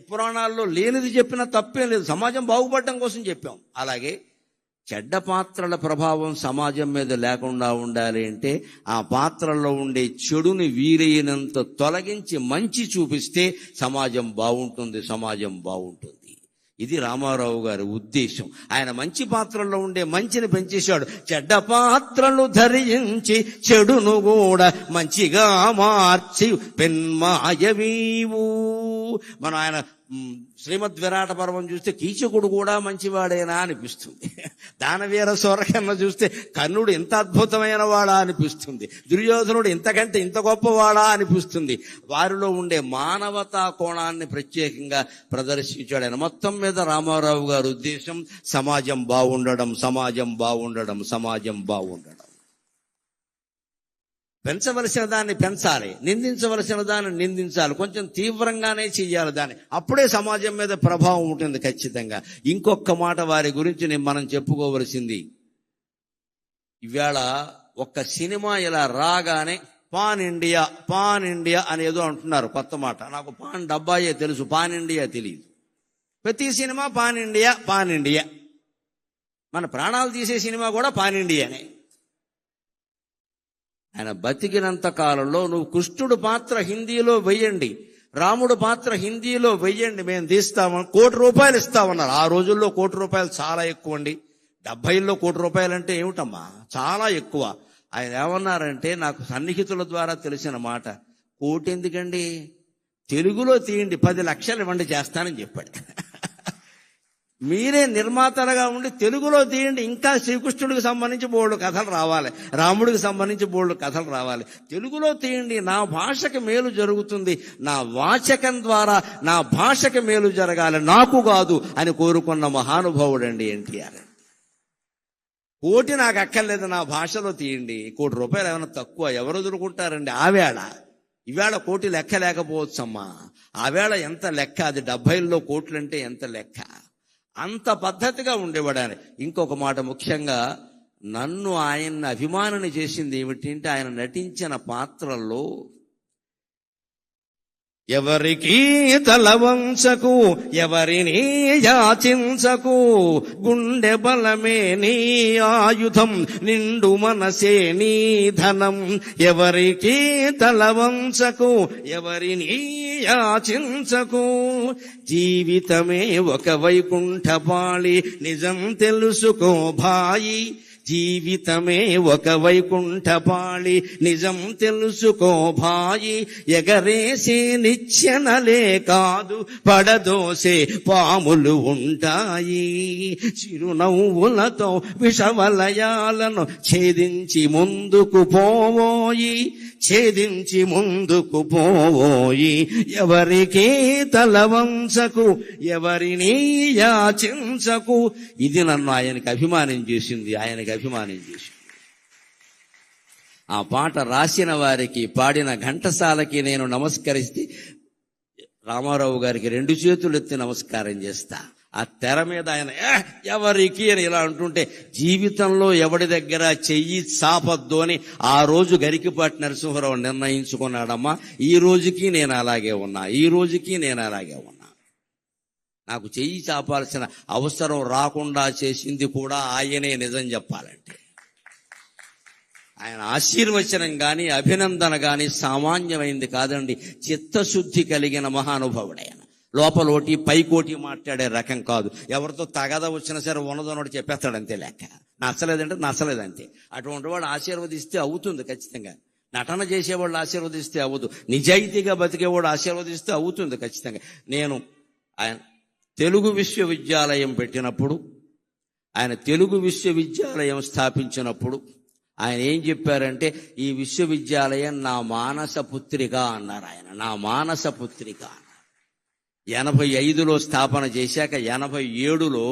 పురాణాల్లో లేనిది చెప్పినా తప్పేం లేదు, సమాజం బాగుపడటం కోసం చెప్పాం. అలాగే చెడ్డ పాత్రల ప్రభావం సమాజం మీద లేకుండా ఉండాలి అంటే ఆ పాత్రల్లో ఉండే చెడుని వీలైనంత తొలగించి మంచి చూపిస్తే సమాజం బాగుంటుంది. ఇది రామారావు గారి ఉద్దేశం. ఆయన మంచి పాత్రల్లో ఉండే మంచిని పెంచేశాడు. చెడ్డ పాత్రలు ధరించి చెడును కూడా మంచిగా మార్చి పెన్మాయవీవు. మనం ఆయన శ్రీమద్ విరాట పర్వం చూస్తే కీచకుడు కూడా మంచివాడేనా అనిపిస్తుంది, దానవీర సూరకర్ణ చూస్తే కర్ణుడు ఇంత అద్భుతమైన వాడా అనిపిస్తుంది, దుర్యోధనుడు ఇంతకంటే ఇంత గొప్పవాడా అనిపిస్తుంది. వారిలో ఉండే మానవతా కోణాన్ని ప్రత్యేకంగా ప్రదర్శించాడు ఆయన. మొత్తం మీద రామారావు గారి ఉద్దేశం సమాజం బాగుండడం. పెంచవలసిన దాన్ని పెంచాలి, నిందించవలసిన దాన్ని నిందించాలి, కొంచెం తీవ్రంగానే చెయ్యాలి దాన్ని. అప్పుడే సమాజం మీద ప్రభావం ఉంటుంది ఖచ్చితంగా. ఇంకొక మాట వారి గురించి మనం చెప్పుకోవలసింది, ఇవాళ ఒక్క సినిమా ఇలా రాగానే పాన్ ఇండియా అనేదో అంటున్నారు కొత్త మాట. నాకు పాన్ డబ్బాయే తెలుసు, పాన్ ఇండియా తెలియదు. ప్రతి సినిమా పాన్ ఇండియా. మన ప్రాణాలు తీసే సినిమా కూడా పాన్ ఇండియానే. ఆయన బతికినంత కాలంలో నువ్వు కృష్ణుడు పాత్ర హిందీలో వెయ్యండి, రాముడు పాత్ర హిందీలో వెయ్యండి, మేము తీస్తామని ₹1 కోటి ఇస్తామన్నారు. ఆ రోజుల్లో ₹1 కోటి చాలా ఎక్కువ అండి. 70లో ₹1 కోటి అంటే ఏమిటమ్మా, చాలా ఎక్కువ. ఆయన ఏమన్నారంటే, నాకు సన్నిహితుల ద్వారా తెలిసిన మాట, కోటి ఎందుకండి, తెలుగులో తీయండి, 10 లక్షలు ఇవ్వండి చేస్తానని చెప్పాడు. మీరే నిర్మాతలుగా ఉండి తెలుగులో తీయండి, ఇంకా శ్రీకృష్ణుడికి సంబంధించి బోల్డు కథలు రావాలి, రాముడికి సంబంధించి బోల్డు కథలు రావాలి. తెలుగులో తీయండి, నా భాషకి మేలు జరుగుతుంది, నా వాచకం ద్వారా నా భాషకి మేలు జరగాలి, నాకు కాదు అని కోరుకున్న మహానుభావుడండి ఎన్టీఆర్. కోటి నాకు అక్కర్లేదు, నా భాషలో తీయండి. ₹1 కోటి ఏమైనా తక్కువ, ఎవరు వదులుకుంటారండి? ఇవాళ కోటి లెక్క లేకపోవచ్చమ్మా, ఆవేళ ఎంత లెక్క, అది 70లో కోట్లంటే ఎంత లెక్క. అంత పద్ధతిగా ఉండేవాడు. ఇంకొక మాట, ముఖ్యంగా నన్ను ఆయన్ని అభిమానం చేసింది ఏమిటంటే, ఆయన నటించిన పాత్రల్లో ఎవరికి తలవంచకు, ఎవరిని యాచించకు, గుండె బలమే నీ ఆయుధం, నిండు మనసే నీ ధనం. ఎవరికి తలవంచకు, ఎవరిని యాచించకు, జీవితమే ఒక వైకుంఠపాళి, నిజం తెలుసుకో భాయి. జీవితమే ఒక వైకుంఠపాళి, నిజం తెలుసుకో భాయి. ఎగరేసే నిచ్చెనలే కాదు, పడదోసే పాములు ఉంటాయి. చిరునవ్వులతో విషవలయాలను ఛేదించి ముందుకు పోవోయి, ఛేదించి ముందుకు పోవోయి. ఎవరికీ తలవంచకు, ఎవరిని యాచించకు. ఇది నన్ను ఆయనకి అభిమానం చేసింది, ఆ పాట రాసిన వారికి, పాడిన ఘంటసాలకి నేను నమస్కరిస్తే, రామారావు గారికి 2 చేతులు ఎత్తి నమస్కారం చేస్తా. ఆ తెర మీద ఆయన ఎవరికి అని ఇలా అంటుంటే, జీవితంలో ఎవడి దగ్గర చెయ్యి చాపద్దు అని ఆ రోజు గరికిపాటి నరసింహారావు నిర్ణయించుకున్నాడమ్మా. ఈ రోజుకి నేను అలాగే ఉన్నా. నాకు చెయ్యి చాపాల్సిన అవసరం రాకుండా చేసింది కూడా ఆయనే, నిజం చెప్పాలంటే. ఆయన ఆశీర్వచనం గాని, అభినందన గాని సామాన్యమైంది కాదండి. చిత్తశుద్ధి కలిగిన మహానుభావుడైన, లోపలోటి పైకోటి మాట్లాడే రకం కాదు. ఎవరితో తగద వచ్చినా సరే ఉన్నదన్నోడు చెప్పేస్తాడంతే లెక్క. నచ్చలేదంటే నచ్చలేదంతే. అటువంటి వాడు ఆశీర్వదిస్తే అవుతుంది ఖచ్చితంగా. నటన చేసేవాళ్ళు ఆశీర్వదిస్తే అవ్వదు, నిజాయితీగా బతికేవాడు ఆశీర్వదిస్తే అవుతుంది ఖచ్చితంగా. నేను ఆయన తెలుగు విశ్వవిద్యాలయం పెట్టినప్పుడు, ఆయన తెలుగు విశ్వవిద్యాలయం స్థాపించినప్పుడు ఆయన ఏం చెప్పారంటే, ఈ విశ్వవిద్యాలయం నా మానస పుత్రిక అన్నారు. ఆయన నా మానస పుత్రిక అన్నారు. 85లో స్థాపన చేశాక 87లో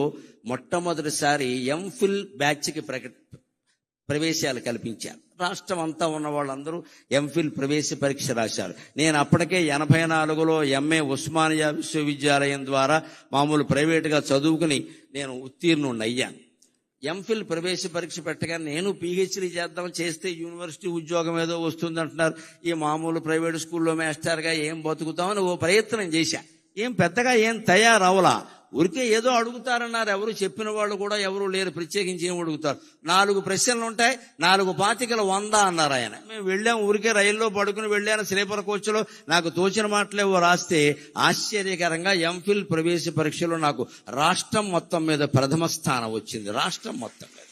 మొట్టమొదటిసారి ఎంఫిల్ బ్యాచ్కి ప్రవేశాలు కల్పించారు. రాష్ట్రం అంతా ఉన్న వాళ్ళందరూ ఎంఫిల్ ప్రవేశ పరీక్ష రాశారు. నేను అప్పటికే 84లో ఎంఏ ఉస్మానియా విశ్వవిద్యాలయం ద్వారా మామూలు ప్రైవేటుగా చదువుకుని నేను ఉత్తీర్ణుడిని అయ్యాను. ఎంఫిల్ ప్రవేశ పరీక్ష పెట్టగా నేను పిహెచ్డీ చేస్తే యూనివర్సిటీ ఉద్యోగం ఏదో వస్తుందంటున్నారు, ఈ మామూలు ప్రైవేట్ స్కూల్లో మాస్టర్గా ఏం బతుకుతామని ఓ ప్రయత్నం చేశా. ఏం పెద్దగా ఏం తయారవలా, ఊరికే ఏదో అడుగుతారన్నారు. ఎవరు చెప్పిన వాళ్ళు కూడా ఎవరు లేరు, ప్రత్యేకించి ఏం అడుగుతారు. 4 ప్రశ్నలు ఉంటాయి, 4 పాతికలు 100 అన్నారు ఆయన. మేము వెళ్ళాము, ఊరికే రైల్లో పడుకుని వెళ్ళాను, స్లీపర్ కోచ్లో. నాకు తోచిన మాటలేవో రాస్తే ఆశ్చర్యకరంగా ఎంఫిల్ ప్రవేశ పరీక్షలో నాకు రాష్ట్రం మొత్తం మీద ప్రథమ స్థానం వచ్చింది. రాష్ట్రం మొత్తం మీద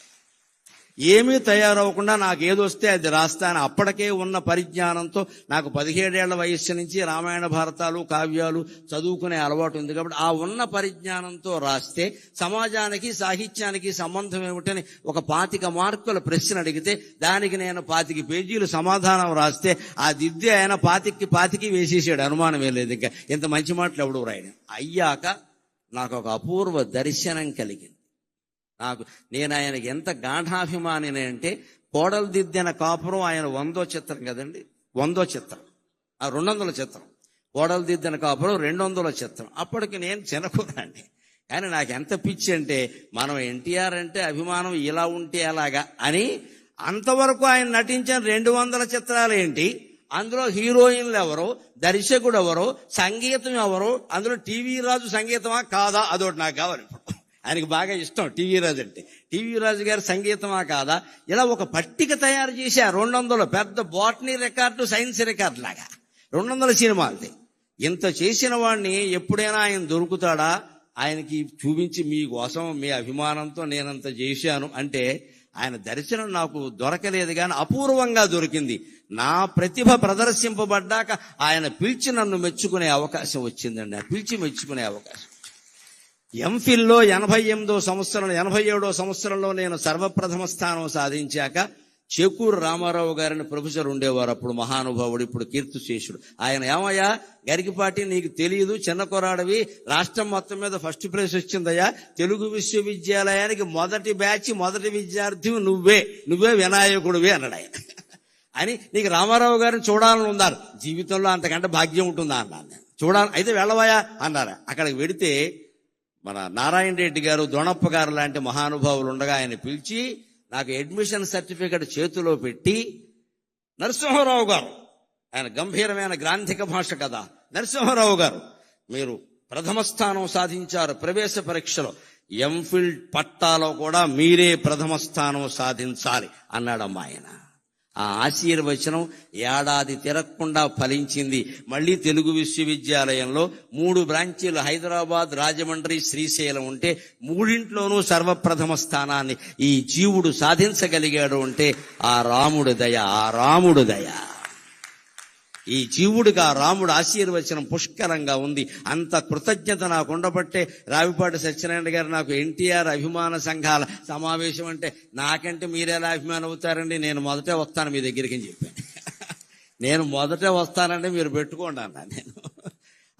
ఏమీ తయారవకుండా నాకు ఏదొస్తే అది రాస్తాను. అప్పటికే ఉన్న పరిజ్ఞానంతో నాకు 17 ఏళ్ల వయస్సు నుంచి రామాయణ భారతాలు కావ్యాలు చదువుకునే అలవాటు ఉంది కాబట్టి ఆ ఉన్న పరిజ్ఞానంతో రాస్తే సమాజానికి సాహిత్యానికి సంబంధం ఏమిటని ఒక 25 మార్కుల ప్రశ్న అడిగితే దానికి నేను 25 పేజీలు సమాధానం రాస్తే ఆ దిద్దే ఆయన 25 వేసేసాడు. అనుమానమే లేదు. ఇంకా ఇంత మంచి మాటలు ఎవడు రాయను. అయ్యాక నాకు ఒక అపూర్వ దర్శనం కలిగింది. నేను ఆయనకి ఎంత గాఢాభిమానిని అంటే, కోడలు దిద్దిన కాపురం ఆయన 100వ చిత్రం కదండి, 100వ చిత్రం, 200ల చిత్రం. కోడలు దిద్దిన కాపురం 200ల చిత్రం. అప్పటికి నేను చిన్నకురాండి. కానీ నాకు ఎంత పిచ్చి అంటే, మనం ఎన్టీఆర్ అంటే అభిమానం ఇలా ఉంటే ఎలాగా అని. అంతవరకు ఆయన నటించిన 200 చిత్రాలు ఏంటి, అందులో హీరోయిన్లు ఎవరు, దర్శకుడు ఎవరు, సంగీతం ఎవరు, అందులో టీవీ రాజు సంగీతమా కాదా, అదొకటి నాకు కావాలి. ఆయనకి బాగా ఇష్టం టీవీ రాజు అంటే. టీవీ రాజు గారి సంగీతమా కాదా, ఇలా ఒక పట్టిక తయారు చేశారు. 200 పెద్ద బాటనీ రికార్డు, సైన్స్ రికార్డు లాగా 200 సినిమాలది. ఇంత చేసిన వాడిని ఎప్పుడైనా ఆయన దొరుకుతాడా, ఆయనకి చూపించి మీకోసం మీ అభిమానంతో నేనంత చేశాను అంటే, ఆయన దర్శనం నాకు దొరకలేదు, కానీ అపూర్వంగా దొరికింది. నా ప్రతిభ ప్రదర్శింపబడ్డాక ఆయన పిలిచి నన్ను మెచ్చుకునే అవకాశం వచ్చిందండి. ఆ పిలిచి మెచ్చుకునే అవకాశం. ఎంఫిల్లో 87వ సంవత్సరంలో నేను సర్వప్రథమ స్థానం సాధించాక చేకూరు రామారావు గారిని ప్రొఫెసర్ ఉండేవారు, అప్పుడు మహానుభావుడు, ఇప్పుడు కీర్తిశేషుడు. ఆయన, ఏమయ్యా గరికిపాటి, నీకు తెలియదు, చిన్న కొరాడవి, రాష్ట్రం మొత్తం మీద ఫస్ట్ ప్రైజ్ వచ్చిందయ్యా, తెలుగు విశ్వవిద్యాలయానికి మొదటి బ్యాచ్, మొదటి విద్యార్థి నువ్వే వినాయకుడివే అన్నాడు ఆయన. అని నీకు రామారావు గారిని చూడాలని ఉన్నారు, జీవితంలో అంతకంటే భాగ్యం ఉంటుందా అన్నాను నేను. చూడాలి, అయితే వెళ్ళవయా అన్నారు. అక్కడికి వెడితే మన నారాయణ రెడ్డి గారు, దొణప్ప గారు లాంటి మహానుభావులు ఉండగా ఆయన పిలిచి నాకు అడ్మిషన్ సర్టిఫికెట్ చేతిలో పెట్టి, నరసింహారావు గారు, ఆయన గంభీరమైన గ్రాంధిక భాష కదా, నరసింహారావు గారు మీరు ప్రథమ స్థానం సాధించారు ప్రవేశ పరీక్షలో, ఎంఫిల్ పట్టాలో కూడా మీరే ప్రథమ స్థానం సాధించాలి అన్నాడమ్మా ఆయన. ఆ ఆశీర్వచనం ఏడాది తిరగకుండా ఫలించింది. మళ్ళీ తెలుగు విశ్వవిద్యాలయంలో 3 బ్రాంచీలు, హైదరాబాద్, రాజమండ్రి, శ్రీశైలం ఉంటే 3ంట్లోనూ సర్వప్రథమ స్థానాన్ని ఈ జీవుడు సాధించగలిగాడు అంటే ఆ రాముడు దయ. ఈ జీవుడికి ఆ రాముడు ఆశీర్వచనం పుష్కలంగా ఉంది. అంత కృతజ్ఞత నాకు ఉండబట్టే రావిపాటి సత్యనారాయణ గారు నాకు ఎన్టీఆర్ అభిమాన సంఘాల సమావేశం అంటే, నాకంటే మీరెలా అభిమానం అవుతారండి, నేను మొదటే వస్తాను మీ దగ్గరికి అని చెప్పాను. నేను మొదటే వస్తానంటే మీరు పెట్టుకోండి అన్నా నేను.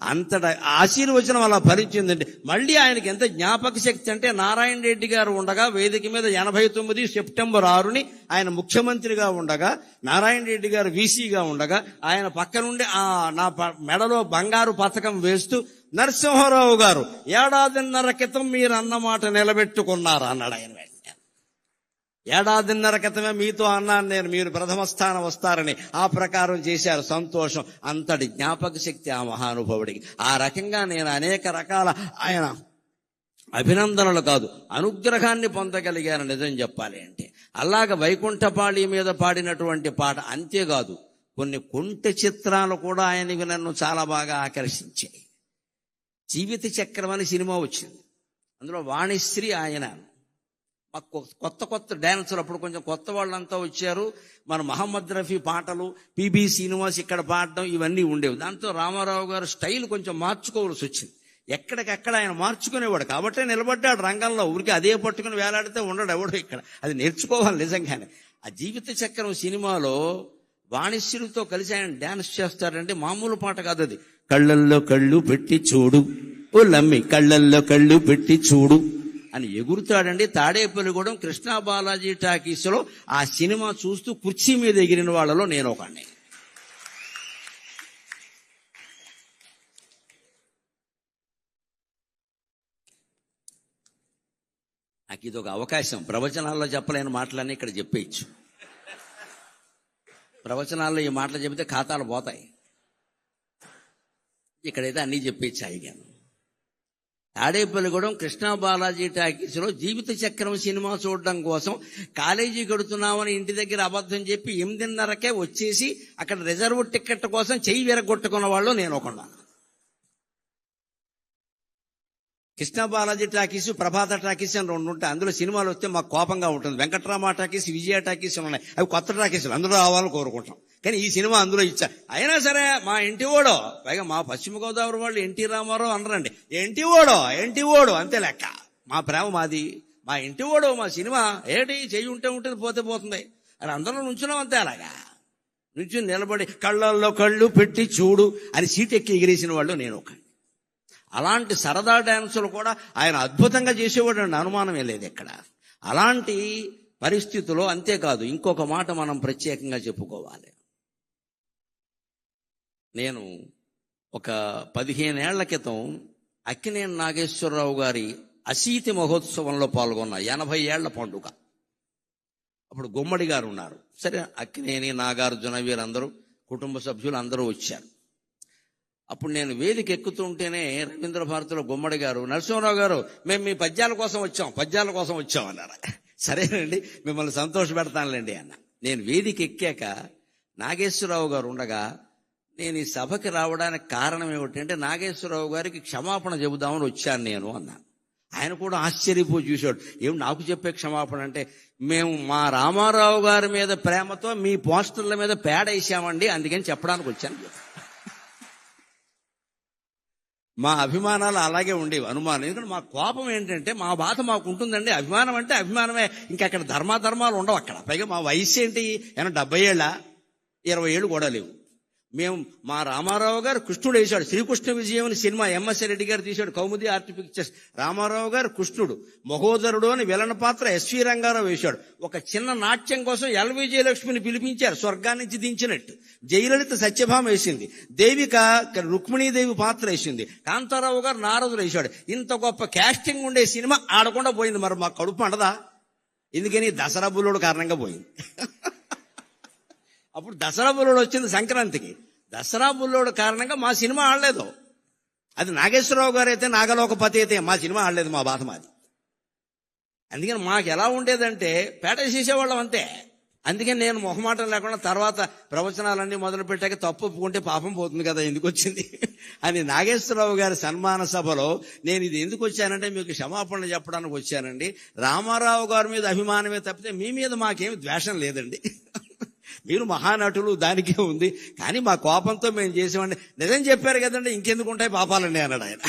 అంతటా ఆశీర్వచనం అలా ఫలించిందండి. మళ్ళీ ఆయనకి ఎంత జ్ఞాపక శక్తి అంటే, నారాయణ రెడ్డి గారు ఉండగా వేదిక మీద 89 సెప్టెంబర్ 6ని ఆయన ముఖ్యమంత్రిగా ఉండగా, నారాయణ రెడ్డి గారు వీసీగా ఉండగా, ఆయన పక్క నుండి నా మెడలో బంగారు పథకం వేస్తూ, నరసింహారావు గారు 1.5 క్రితం మీరు అన్నమాట నిలబెట్టుకున్నారు అన్నాడు ఆయన. 1.5 క్రితమే మీతో అన్నాను నేను, మీరు ప్రథమ స్థానం వస్తారని. ఆ ప్రకారం చేశారు, సంతోషం. అంతటి జ్ఞాపక శక్తి ఆ మహానుభావుడికి. ఆ రకంగా నేను అనేక రకాల ఆయన అభినందనలు కాదు, అనుగ్రహాన్ని పొందగలిగాను నిజం చెప్పాలి అంటే. అలాగ వైకుంఠపాళి మీద పాడినటువంటి పాట అంతేకాదు, కొన్ని కొంటె చిత్రాలు కూడా ఆయనకి నన్ను చాలా బాగా ఆకర్షించాయి. జీవిత చక్రం అని సినిమా వచ్చింది, అందులో వాణిశ్రీ ఆయన. మాకు కొత్త డాన్సులు, అప్పుడు కొంచెం కొత్త వాళ్ళంతా వచ్చారు. మన మహమ్మద్ రఫీ పాటలు, పిబి శ్రీనివాస్ ఇక్కడ పాడడం, ఇవన్నీ ఉండేవి. దాంతో రామారావు గారు స్టైల్ కొంచెం మార్చుకోవాల్సి వచ్చింది. ఎక్కడికక్కడ ఆయన మార్చుకునేవాడు కాబట్టే నిలబడ్డాడు రంగంలో. ఊరికి అదే పట్టుకుని వేలాడితే ఉండడు ఎవడో ఇక్కడ. అది నేర్చుకోవాలి నిజంగానే. ఆ జీవిత చక్రం సినిమాలో వాణిశ్రీతో కలిసి ఆయన డాన్స్ చేస్తాడంటే మామూలు పాట కాదు అది. కళ్ళల్లో కళ్ళు పెట్టి చూడు ఓ లమ్మి, కళ్ళల్లో కళ్ళు పెట్టి చూడు అని ఎగురుతాడండి. తాడేపల్లిగూడెం కృష్ణా బాలాజీ టాకీస్లో ఆ సినిమా చూస్తూ కుర్చీ మీద ఎగిరిన వాళ్ళలో నేను ఒకడిని. నాకు ఇది ఒక అవకాశం. ప్రవచనాల్లో చెప్పలేని మాటలన్నీ ఇక్కడ చెప్పేయచ్చు. ప్రవచనాల్లో ఈ మాటలు చెబితే ఖాతాలు పోతాయి. ఇక్కడైతే అన్నీ చెప్పేయచ్చు అయ్యాను. తాడేపల్లిగూడెం కృష్ణా బాలాజీ టాకీస్లో జీవిత చక్రం సినిమా చూడడం కోసం కాలేజీ కడుతున్నామని ఇంటి దగ్గర అబద్ధం చెప్పి 8:30కే వచ్చేసి అక్కడ రిజర్వ్ టికెట్ కోసం చెయ్యి విరగొట్టుకున్న వాళ్ళు నేను ఒకన్నాను. కృష్ణా బాలాజీ టాకీస్, ప్రభాత టాకీస్ అని 2 ఉంటాయి. అందులో సినిమాలు వస్తే మాకు కోపంగా ఉంటుంది. వెంకట్రామ టాకీస్, విజయ టాకీస్ ఉన్నాయి, అవి కొత్త టాకీసులు, అందులో రావాలని కోరుకుంటాం. కానీ ఈ సినిమా అందులో ఇచ్చా. అయినా సరే మా ఇంటి ఓడో, పైగా మా పశ్చిమ గోదావరి వాళ్ళు ఎన్టీ రామారావు అనరండి, ఎన్టీ ఓడో అంతే లెక్క. మా ప్రేమ మాది, మా ఇంటి ఓడో మా సినిమా. ఏంటి చెయ్యి ఉంటే ఉంటుంది, పోతే పోతుంది అని అందరం నుంచున్నాం అంతే. అలాగా నుంచి నిలబడి కళ్ళల్లో కళ్ళు పెట్టి చూడు అని సీట్ ఎక్కి ఎగిరేసిన వాళ్ళు నేను ఒక. అలాంటి సరదా డాన్సులు కూడా ఆయన అద్భుతంగా చేసేవాడు అండి, అనుమానమే లేదు ఎక్కడ. అలాంటి పరిస్థితిలో. అంతేకాదు, ఇంకొక మాట మనం ప్రత్యేకంగా చెప్పుకోవాలి. నేను ఒక 15 ఏళ్ల క్రితం అక్కినేని నాగేశ్వరరావు గారి అశీతి మహోత్సవంలో పాల్గొన్న 80 ఏళ్ల పండుగ. అప్పుడు గుమ్మడి గారు ఉన్నారు. సరే, అక్కినేని, నాగార్జున వీరందరూ కుటుంబ సభ్యులు అందరూ వచ్చారు. అప్పుడు నేను వేదిక ఎక్కుతుంటేనే రవీంద్ర భారతిలో గుమ్మడి గారు, నరసింహరావు గారు, మేము మీ పద్యాల కోసం వచ్చాం అన్నారు. సరేనండి, మిమ్మల్ని సంతోష పెడతానులేండి అన్న. నేను వేదిక ఎక్కాక నాగేశ్వరరావు గారు ఉండగా, నేను ఈ సభకి రావడానికి కారణం ఏమిటంటే నాగేశ్వరరావు గారికి క్షమాపణ చెబుదామని వచ్చాను నేను అన్నాను. ఆయన కూడా ఆశ్చర్యపోయి చూశాడు. ఏం నాకు చెప్పే క్షమాపణ అంటే, మేము మా రామారావు గారి మీద ప్రేమతో మీ పోస్టర్ల మీద పేడ వేసామండి, అందుకని చెప్పడానికి వచ్చాను. మా అభిమానాలు అలాగే ఉండేవి, అనుమానం. ఎందుకంటే మా కోపం ఏంటంటే, మా బాధ మాకు ఉంటుందండి. అభిమానం అంటే అభిమానమే, ఇంకక్కడ ధర్మాధర్మాలు ఉండవు అక్కడ. పైగా మా వయసు ఏంటి, 70 ఏళ్ళ, 20 ఏళ్ళు కూడా లేవు. మేము మా రామారావు గారు కృష్ణుడు వేశాడు. శ్రీకృష్ణ విజయం అని సినిమా ఎంఎస్ రెడ్డి గారు తీశాడు, కౌముది ఆర్ట్ పిక్చర్స్. రామారావు గారు కృష్ణుడు, మహోదరుడు అని విలన్ పాత్ర ఎస్వి రంగారావు వేశాడు. ఒక చిన్న నాట్యం కోసం ఎల్వి జయలక్ష్మిని పిలిపించారు, స్వర్గాన్ని నుంచి దించినట్టు. జయలలిత సత్యభామ వేసింది, దేవిక రుక్మిణీదేవి పాత్ర వేసింది, కాంతారావు గారు నారదుడు వేశాడు. ఇంత గొప్ప క్యాస్టింగ్ ఉండే సినిమా ఆడకుండా పోయింది. మరి మా కడుపు అంటదా? ఎందుకని? దసరా బుల్లుడు కారణంగా పోయింది. అప్పుడు దసరా బుల్లోడు వచ్చింది సంక్రాంతికి. దసరా బుల్లోడు కారణంగా మా సినిమా ఆడలేదు. అది నాగేశ్వరరావు గారు అయితే, నాగలోకపతి అయితే మా సినిమా ఆడలేదు. మా బాధ మాది. అందుకని మాకు ఎలా ఉండేదంటే పేట చేసేవాళ్ళం అంతే. అందుకని నేను మొహమాటం లేకుండా తర్వాత ప్రవచనాలన్నీ మొదలు పెట్టాక తప్పు ఒప్పుకుంటే పాపం పోతుంది కదా, ఎందుకు వచ్చింది అని నాగేశ్వరరావు గారి సన్మాన సభలో నేను ఇది ఎందుకు వచ్చానంటే, మీకు క్షమాపణలు చెప్పడానికి వచ్చానండి. రామారావు గారి మీద అభిమానమే తప్పితే మీ మీద మాకేమి ద్వేషం లేదండి. మీరు మహానటులు, దానికే ఉంది, కానీ మా కోపంతో మేము చేసామండి. నిజం చెప్పారు కదండి, ఇంకెందుకు ఉంటాయి పాపాలండి అన్నాడు ఆయన.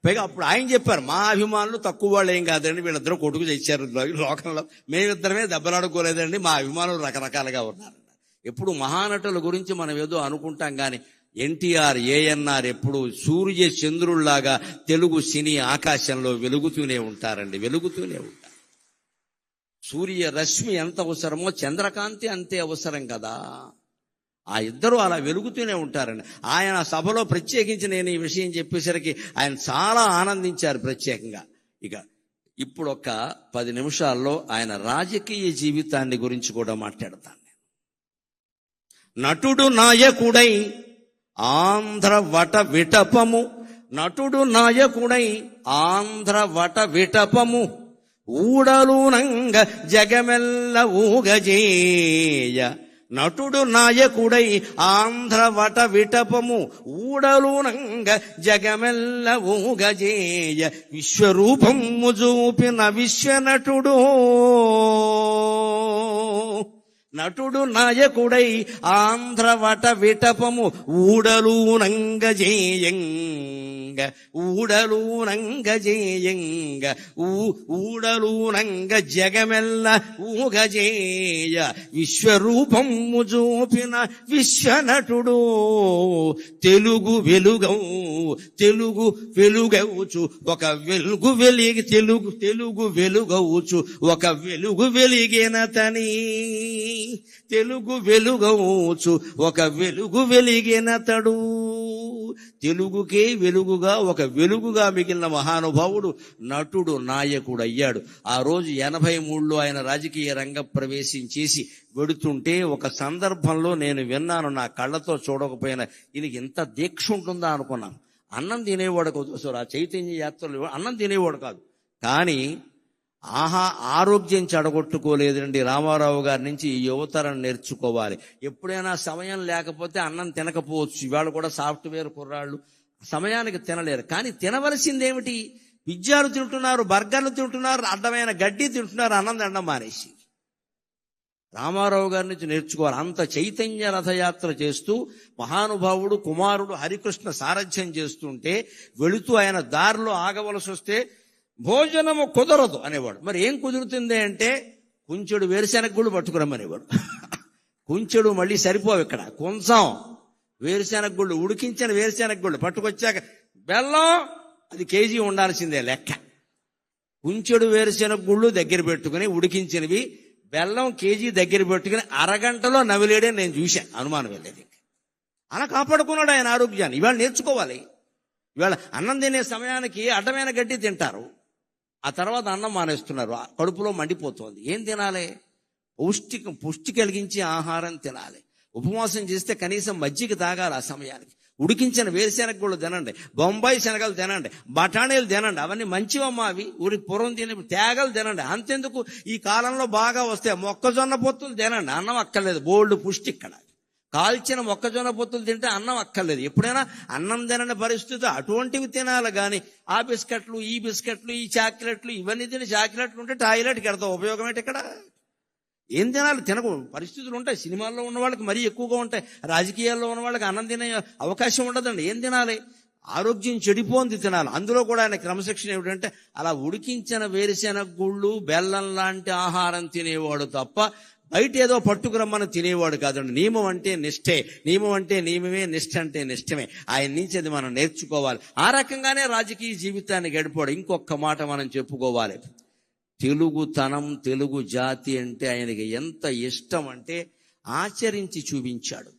పైగా అప్పుడు ఆయన చెప్పారు, మా అభిమానులు తక్కువ వాళ్ళు ఏం కాదండి, వీళ్ళిద్దరూ కొట్టుకు తెచ్చారు లోకంలో, మేమిద్దరమే దెబ్బలాడుకోలేదండి, మా అభిమానులు రకరకాలుగా ఉన్నారు. ఎప్పుడు మహానటుల గురించి మనం ఏదో అనుకుంటాం కానీ, ఎన్టీఆర్, ఏఎన్ఆర్ ఎప్పుడు సూర్య చంద్రుల్లాగా తెలుగు సినీ ఆకాశంలో వెలుగుతూనే ఉంటారండి, వెలుగుతూనే ఉంటారు. సూర్య రశ్మి ఎంత అవసరమో చంద్రకాంతి అంతే అవసరం కదా. ఆ ఇద్దరు అలా వెలుగుతూనే ఉంటారండి. ఆయన సభలో ప్రత్యేకించి నేను ఈ విషయం చెప్పేసరికి ఆయన చాలా ఆనందించారు ప్రత్యేకంగా. ఇక ఇప్పుడు ఒక 10 నిమిషాల్లో ఆయన రాజకీయ జీవితాన్ని గురించి కూడా మాట్లాడతాను. నటుడు నాయకుడై ఆంధ్ర వట విటపము, నటుడు నాయకుడై ఆంధ్ర వట విటపము, ఊడలునంగ జగమెల్ల ఊగజేయ. నటుడు నాయకుడై ఆంధ్ర వట విటపము, ఊడలునంగ జగమెల్ల ఊగజేయ. విశ్వరూపము చూపిన విశ్వనటుడు, నటుడు నాయకుడై ఆంధ్ర వట విటపము, ఊడలునంగ జేయంగ, ఊడలునంగ జేయంగ, ఊడలునంగ జగమెల్ల ఊగజేయ. విశ్వరూపము చూపిన విశ్వనటుడు, తెలుగు వెలుగవుచు ఒక వెలుగు వెలిగి, తెలుగు వెలుగవుచు ఒక వెలుగు వెలిగిన తని, తెలుగు వెలుగవుచు ఒక వెలుగు వెలిగినతడు. తెలుగుకే వెలుగుగా, ఒక వెలుగుగా మిగిలిన మహానుభావుడు నటుడు నాయకుడు అయ్యాడు. ఆ రోజు 83లో ఆయన రాజకీయ రంగ ప్రవేశం చేసి వెడుతుంటే ఒక సందర్భంలో నేను విన్నాను, నా కళ్ళతో చూడకపోయినా, ఈయనకి ఇంత దీక్ష ఉంటుందా అనుకున్నాను. అన్నం తినేవాడు కాదు, ఆ చైతన్య యాత్రలు అన్నం తినేవాడు కాదు, కానీ ఆరోగ్యం చెడగొట్టుకోలేదండి. రామారావు గారి నుంచి ఈ యువతరం నేర్చుకోవాలి. ఎప్పుడైనా సమయం లేకపోతే అన్నం తినకపోవచ్చు. ఇవాళ కూడా సాఫ్ట్వేర్ కుర్రాళ్ళు సమయానికి తినలేరు, కానీ తినవలసిందేమిటి? పిజ్జాలు తింటున్నారు, బర్గర్లు తింటున్నారు, అడ్డమైన గడ్డి తింటున్నారు, అన్నం తినడం మానేసి. రామారావు గారి నుంచి నేర్చుకోవాలి. అంత చైతన్య రథయాత్ర చేస్తూ మహానుభావుడు కుమారుడు హరికృష్ణ సారథ్యం చేస్తుంటే, వెళుతూ ఆయన దారిలో ఆగవలసి వస్తే భోజనము కుదరదు అనేవాడు. మరి ఏం కుదురుతుంది అంటే, కుంచెడు వేరుశెనగ గుళ్ళు పట్టుకురమ్మనేవాడు. కుంచెడు మళ్ళీ సరిపోవు, ఇక్కడ కొంచెం వేరుశెనగ గుళ్ళు, ఉడికించిన వేరుశెనగ గుళ్ళు పట్టుకొచ్చాక బెల్లం అది కేజీ ఉండాల్సిందే లెక్క. కుంచెడు వేరుశెనగ గుళ్ళు దగ్గర పెట్టుకుని ఉడికించినవి బెల్లం కేజీ దగ్గర పెట్టుకుని అరగంటలో నవిలేడే నేను చూశాను, అనుమానం వెళ్ళేది. అలా కాపాడుకున్నాడు ఆయన ఆరోగ్యాన్ని. ఇవాళ నేర్చుకోవాలి. ఇవాళ అన్నం తినే సమయానికి అడ్డమైన గడ్డి తింటారు, ఆ తర్వాత అన్నం మానేస్తున్నారు, కడుపులో మండిపోతుంది. ఏం తినాలి? పుష్టి కలిగించే ఆహారం తినాలి. ఉపవాసం చేస్తే కనీసం మజ్జిగ తాగాలి ఆ సమయానికి. ఉడికించిన వేరుశెనగ గుళ్ళు తినండి, బొంబాయి శనగలు తినండి, బఠానీలు తినండి, అవన్నీ మంచివమ్మా. అవి ఊరికి పూర్వం తినే తేగలు తినండి. అంతెందుకు, ఈ కాలంలో బాగా వస్తే మొక్కజొన్న పొత్తులు తినండి, అన్నం అక్కర్లేదు, బోల్డ్ పుష్టి. ఇక్కడ కాల్చిన మొక్కజొన్న పొత్తులు తింటే అన్నం అక్కర్లేదు. ఎప్పుడైనా అన్నం తినని పరిస్థితి అటువంటివి తినాలి కానీ ఆ బిస్కెట్లు, ఈ బిస్కెట్లు, ఈ చాక్లెట్లు, ఇవన్నీ తిని చాక్లెట్లు ఉంటే టాయిలెట్కి వెళ్తాం, ఉపయోగం ఏంటి? ఇక్కడ ఏం తినాలి? తినకు పరిస్థితులు ఉంటాయి. సినిమాల్లో ఉన్న వాళ్ళకి మరీ ఎక్కువగా ఉంటాయి, రాజకీయాల్లో ఉన్న వాళ్ళకి అన్నం తినే అవకాశం ఉండదండి. ఏం తినాలి? ఆరోగ్యం చెడిపోంది తినాలి. అందులో కూడా ఆయన క్రమశిక్షణ ఏమిటంటే అలా ఉడికించిన వేరుశెనగ గుళ్ళు, బెల్లం లాంటి ఆహారం తినేవాడు తప్ప బయట ఏదో పట్టుకురమ్మని తినేవాడు కాదండి. నియమం అంటే నిష్ఠే, నియమం అంటే నియమమే, నిష్ఠ అంటే నిష్ఠమే. ఆయన నుంచి అది మనం నేర్చుకోవాలి. ఆ రకంగానే రాజకీయ జీవితాన్ని గడిపాడు. ఇంకొక మాట మనం చెప్పుకోవాలి. తెలుగుతనం, తెలుగు జాతి అంటే ఆయనకి ఎంత ఇష్టం అంటే ఆచరించి చూపించాడు.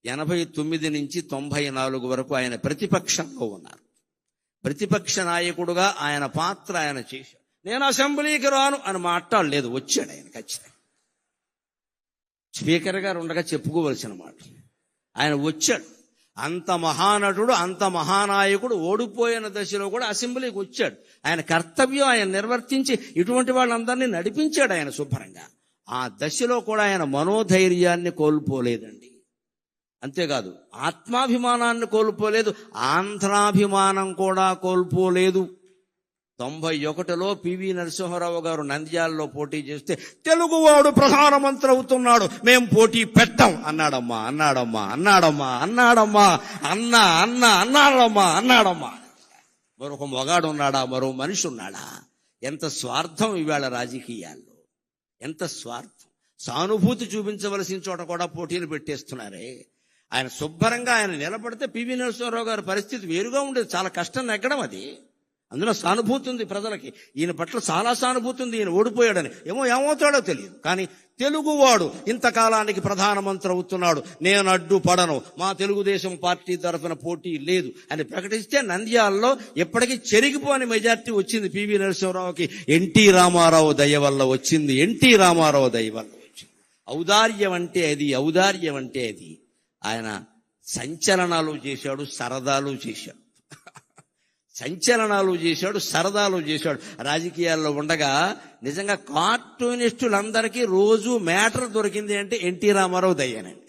89 నుంచి 94 వరకు ఆయన ప్రతిపక్షంలో ఉన్నారు. ప్రతిపక్ష నాయకుడుగా ఆయన పాత్ర ఆయన చేశాడు. నేను అసెంబ్లీకి రాను అని మాట్లాడలేదు, వచ్చాడు ఆయన ఖచ్చితంగా. స్పీకర్ గారు ఉండగా చెప్పుకోవలసిన మాట. ఆయన వచ్చాడు. అంత మహానటుడు, అంత మహానాయకుడు ఓడిపోయిన దశలో కూడా అసెంబ్లీకి వచ్చాడు. ఆయన కర్తవ్యం ఆయన నిర్వర్తించి ఇటువంటి వాళ్ళందరినీ నడిపించాడు ఆయన శుభ్రంగా. ఆ దశలో కూడా ఆయన మనోధైర్యాన్ని కోల్పోలేదండి. అంతేకాదు ఆత్మాభిమానాన్ని కోల్పోలేదు, ఆంధ్రాభిమానం కూడా కోల్పోలేదు. 91లో పివి నరసింహారావు గారు నంద్యాలలో పోటీ చేస్తే తెలుగువాడు ప్రధానమంత్రి అవుతున్నాడు, మేం పోటీ పెట్టాం అన్నాడమ్మా, అన్నాడమ్మా, అన్నాడమ్మా, అన్నాడమ్మా, అన్నా అన్నా అన్నాడమ్మా, అన్నాడమ్మా. మరొక మొగాడు ఉన్నాడా? మరో మనిషి ఉన్నాడా? ఎంత స్వార్థం ఇవాళ రాజకీయాల్లో, ఎంత స్వార్థం. సానుభూతి చూపించవలసిన చోట కూడా పోటీలు పెట్టేస్తున్నారే. ఆయన శుభ్రంగా ఆయన నిలబడితే పివి నరసింహారావు గారి పరిస్థితి వేరుగా ఉండేది. చాలా కష్టం నెగ్గడం అది. అందులో సానుభూతి ఉంది ప్రజలకి, ఈయన పట్ల చాలా సానుభూతి ఉంది. ఈయన ఓడిపోయాడని ఏమవుతాడో తెలియదు, కానీ తెలుగువాడు ఇంతకాలానికి ప్రధానమంత్రి అవుతున్నాడు, నేను అడ్డుపడను, మా తెలుగుదేశం పార్టీ తరఫున పోటీ లేదు అని ప్రకటిస్తే నంద్యాలలో ఎప్పటికీ చెరిగిపోని మెజార్టీ వచ్చింది పివి నరసింహారావుకి. ఎన్టీ రామారావు దయ వల్ల వచ్చింది, ఎన్టీ రామారావు దయ వల్ల వచ్చింది. ఔదార్యం అంటే అది, ఔదార్యం అంటే అది. ఆయన సంచలనాలు చేశాడు, సరదాలు చేశాడు, సంచలనాలు చేశాడు, సరదాలు చేశాడు. రాజకీయాల్లో ఉండగా నిజంగా కార్టూనిస్టులందరికీ రోజు మ్యాటర్ దొరికింది అంటే ఎన్టీ రామారావు దయ్యానండి.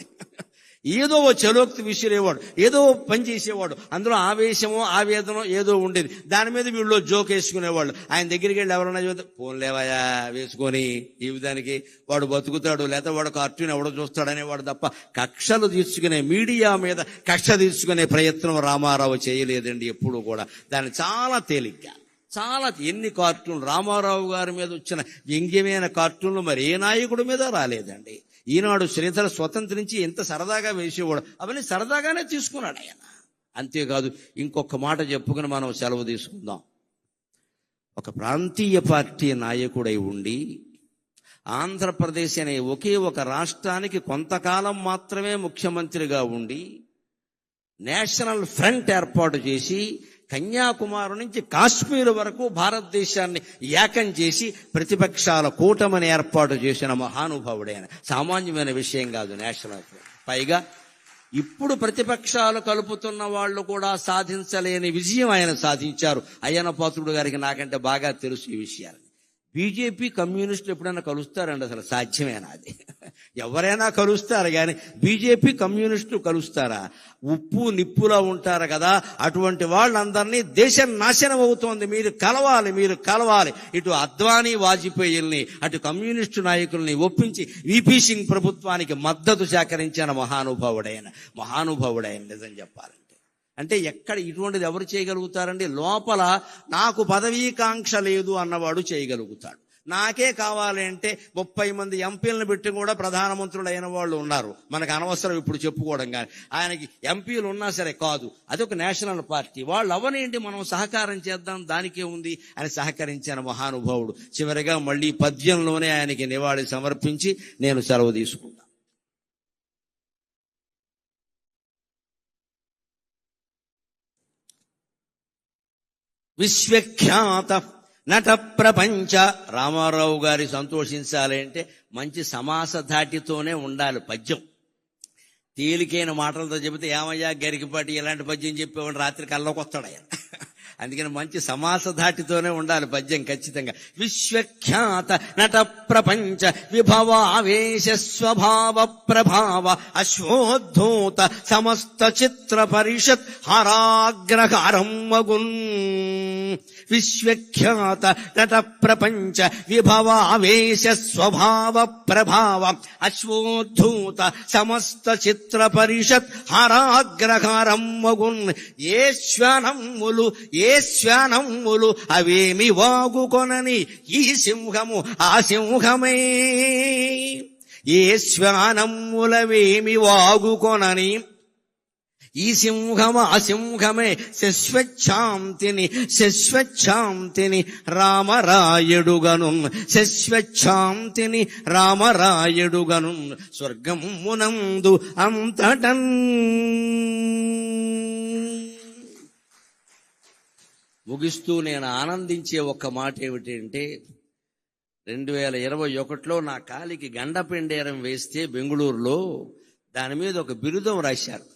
ఏదో ఓ చలోక్తి విసిరేవాడు, ఏదో పని చేసేవాడు, అందులో ఆవేశమో ఆవేదనో ఏదో ఉండేది. దాని మీద వీళ్ళు జోక్ వేసుకునేవాళ్ళు. ఆయన దగ్గరికి వెళ్ళి ఎవరన్నా చూస్తే పోన్లేవయా వేసుకొని ఈ విధానికి వాడు బతుకుతాడు, లేకపోతే వాడు కార్టూన్ ఎవడో చూస్తాడనేవాడు తప్ప కక్షలు తీర్చుకునే, మీడియా మీద కక్ష తీర్చుకునే ప్రయత్నం రామారావు చేయలేదండి ఎప్పుడు కూడా. దాన్ని చాలా తేలిగ్గా, చాలా ఎన్ని కార్టూన్లు రామారావు గారి మీద వచ్చిన వ్యంగ్యమైన కార్టూన్లు మరి ఏ నాయకుడి మీద రాలేదండి. ఈనాడు శ్రీధర స్వతంత్రించి ఎంత సరదాగా వేసేవాడు, అవన్నీ సరదాగానే తీసుకున్నాడు ఆయన. అంతేకాదు ఇంకొక మాట చెప్పుకుని మనం సెలవు తీసుకుందాం. ఒక ప్రాంతీయ పార్టీ నాయకుడై ఉండి ఆంధ్రప్రదేశ్ అనే ఒకే ఒక రాష్ట్రానికి కొంతకాలం మాత్రమే ముఖ్యమంత్రిగా ఉండి నేషనల్ ఫ్రంట్ ఏర్పాటు చేసి కన్యాకుమారి నుంచి కాశ్మీర్ వరకు భారతదేశాన్ని ఏకం చేసి ప్రతిపక్షాల కూటమిని ఏర్పాటు చేసిన మహానుభావుడైన, సామాన్యమైన విషయం కాదు నేషనల్ ఫ్రంట్. పైగా ఇప్పుడు ప్రతిపక్షాలు కలుపుతున్న వాళ్ళు కూడా సాధించలేని విజయం ఆయన సాధించారు. అయ్యన్న పాత్రుడు గారికి నాకంటే బాగా తెలుసు ఈ విషయాన్ని. బీజేపీ కమ్యూనిస్టులు ఎప్పుడైనా కలుస్తారండి? అసలు సాధ్యమేనా అది? ఎవరైనా కలుస్తారు కానీ బీజేపీ కమ్యూనిస్టులు కలుస్తారా? ఉప్పు నిప్పులా ఉంటారు కదా, అటువంటి వాళ్ళందరినీ దేశం నాశనం అవుతోంది, మీరు కలవాలి, మీరు కలవాలి. ఇటు అద్వానీ వాజ్పేయిల్ని, అటు కమ్యూనిస్టు నాయకుల్ని ఒప్పించి వీపీ సింగ్ ప్రభుత్వానికి మద్దతు సేకరించిన మహానుభావుడైన నిజం చెప్పాలంటే. అంటే ఎక్కడ ఇటువంటిది ఎవరు చేయగలుగుతారండి? లోపల నాకు పదవీకాంక్ష లేదు అన్నవాడు చేయగలుగుతాడు. నాకే కావాలి అంటే 30 మంది ఎంపీలను పెట్టి కూడా ప్రధానమంత్రులు అయిన వాళ్ళు ఉన్నారు. మనకు అనవసరం ఇప్పుడు చెప్పుకోవడం. కానీ ఆయనకి ఎంపీలు ఉన్నా సరే కాదు, అదొక నేషనల్ పార్టీ, వాళ్ళు అవనేంటి, మనం సహకారం చేద్దాం, దానికే ఉంది అని సహకరించిన మహానుభావుడు. చివరిగా మళ్ళీ పద్యంలోనే ఆయనకి నివాళి సమర్పించి నేను సెలవు తీసుకుంటాను. విశ్వఖ్యాత నట ప్రపంచ. రామారావు గారి సంతోషించాలి అంటే మంచి సమాస ధాటితోనే ఉండాలి పద్యం. తేలికైన మాటలతో చెబితే ఏమయ్యా గరికిపాటి ఇలాంటి పద్యం చెప్పేవాడు రాత్రి కల్లోకి వస్తాడు ఆయన. అందుకని మంచి సమాస ధాటితోనే ఉండాలి పద్యం ఖచ్చితంగా. విశ్వఖ్యాత నట ప్రపంచ విభవావేశ స్వభావ ప్రభావ అశ్వోద్ధూత సమస్త చిత్ర పరిషత్ హరాగ్రహారం మగున్. విశ్వఖ్యాత నట ప్రపంచ విభవావేశ స్వభావ ప్రభావ అశ్వోద్ధూత సమస్త చిత్ర పరిషత్ హరాగ్రహారం మగున్. ఏ శ్వానములు అవేమి వాగుకొనని ఈ సింహము ఆ సింహమే. ఏ శ్వానములవేమి వాగుకొనని ఈ సింహము ఆ సింహమే. శశ్వచ్ఛాంతిని రామరాయుడుగను. శశ్వచ్ఛాంతిని రామరాయుడుగను. స్వర్గమునందు అంతటన్. ముగిస్తూ నేను ఆనందించే ఒక్క మాట ఏమిటంటే, 2021లో నా కాలికి గండపెండేరం వేస్తే బెంగుళూరులో దాని మీద ఒక బిరుదం రాశారు.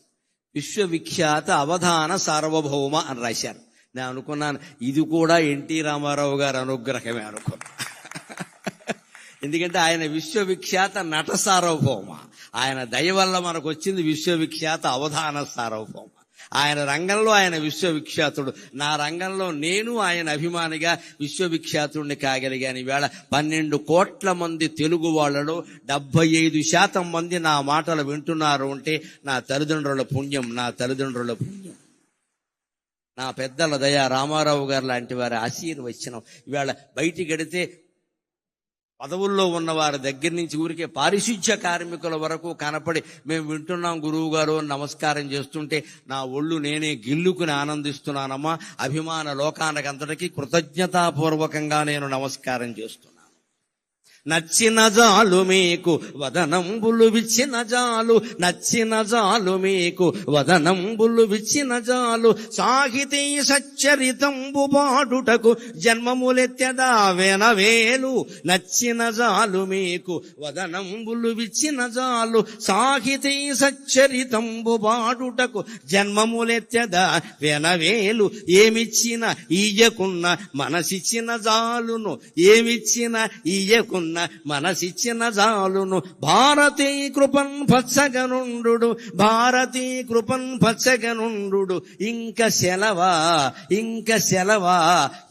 విశ్వవిఖ్యాత అవధాన సార్వభౌమ అని రాశారు. నేను అనుకున్నాను ఇది కూడా ఎన్టీ రామారావు గారి అనుగ్రహమే అనుకున్నా. ఎందుకంటే ఆయన విశ్వవిఖ్యాత నట సార్వభౌమ. ఆయన దయ వల్ల మనకు వచ్చింది విశ్వవిఖ్యాత అవధాన సార్వభౌమ. ఆయన రంగంలో ఆయన విశ్వవిఖ్యాతుడు, నా రంగంలో నేను ఆయన అభిమానిగా విశ్వవిఖ్యాతుడిని కాగలిగాను. ఈవేళ 12 కోట్ల మంది తెలుగు వాళ్ళలో 75% మంది నా మాటలు వింటున్నారు అంటే నా తల్లిదండ్రుల పుణ్యం, నా పెద్దల దయ, రామారావు గారు లాంటి వారి ఆశీర్వచనం. ఈవేళ బయటికి గడితే పదవుల్లో ఉన్న వారి దగ్గర నుంచి ఊరికే పారిశుధ్య కార్మికుల వరకు కనపడి మేము వింటున్నాం గురువు గారు అని నమస్కారం చేస్తుంటే నా ఒళ్ళు నేనే గిల్లుకుని ఆనందిస్తున్నానమ్మా. అభిమాన లోకానికంతటికీ కృతజ్ఞతాపూర్వకంగా నేను నమస్కారం చేస్తున్నాను. నచ్చిన జాలు మీకు వదనంబులు విచ్చిన జాలు, నచ్చిన జాలు మీకు వదనంబులు విచ్చిన జాలు. సాహితీ సచ్చరితంబు పాడుటకు జన్మములెత్తెదా వెనవేలు. నచ్చిన జాలు మీకు వదనంబులు విచ్చిన జాలు, సాహితీ సచ్చరితంబు పాడుటకు జన్మములెత్తెదా వెనవేలు. ఏమిచ్చిన ఈయకున్న మనసిచ్చిన జాలును, ఏమిచ్చిన ఈయకున్న మనసిచ్చిన జాలును. భారతీ కృపన్ పచ్చగనుండు, భారతీ కృపన్ పచ్చగనుండు. ఇంక సెలవా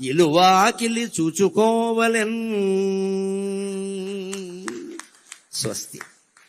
ఇలువాకిలి చూచుకోవలెన్. స్వస్తి.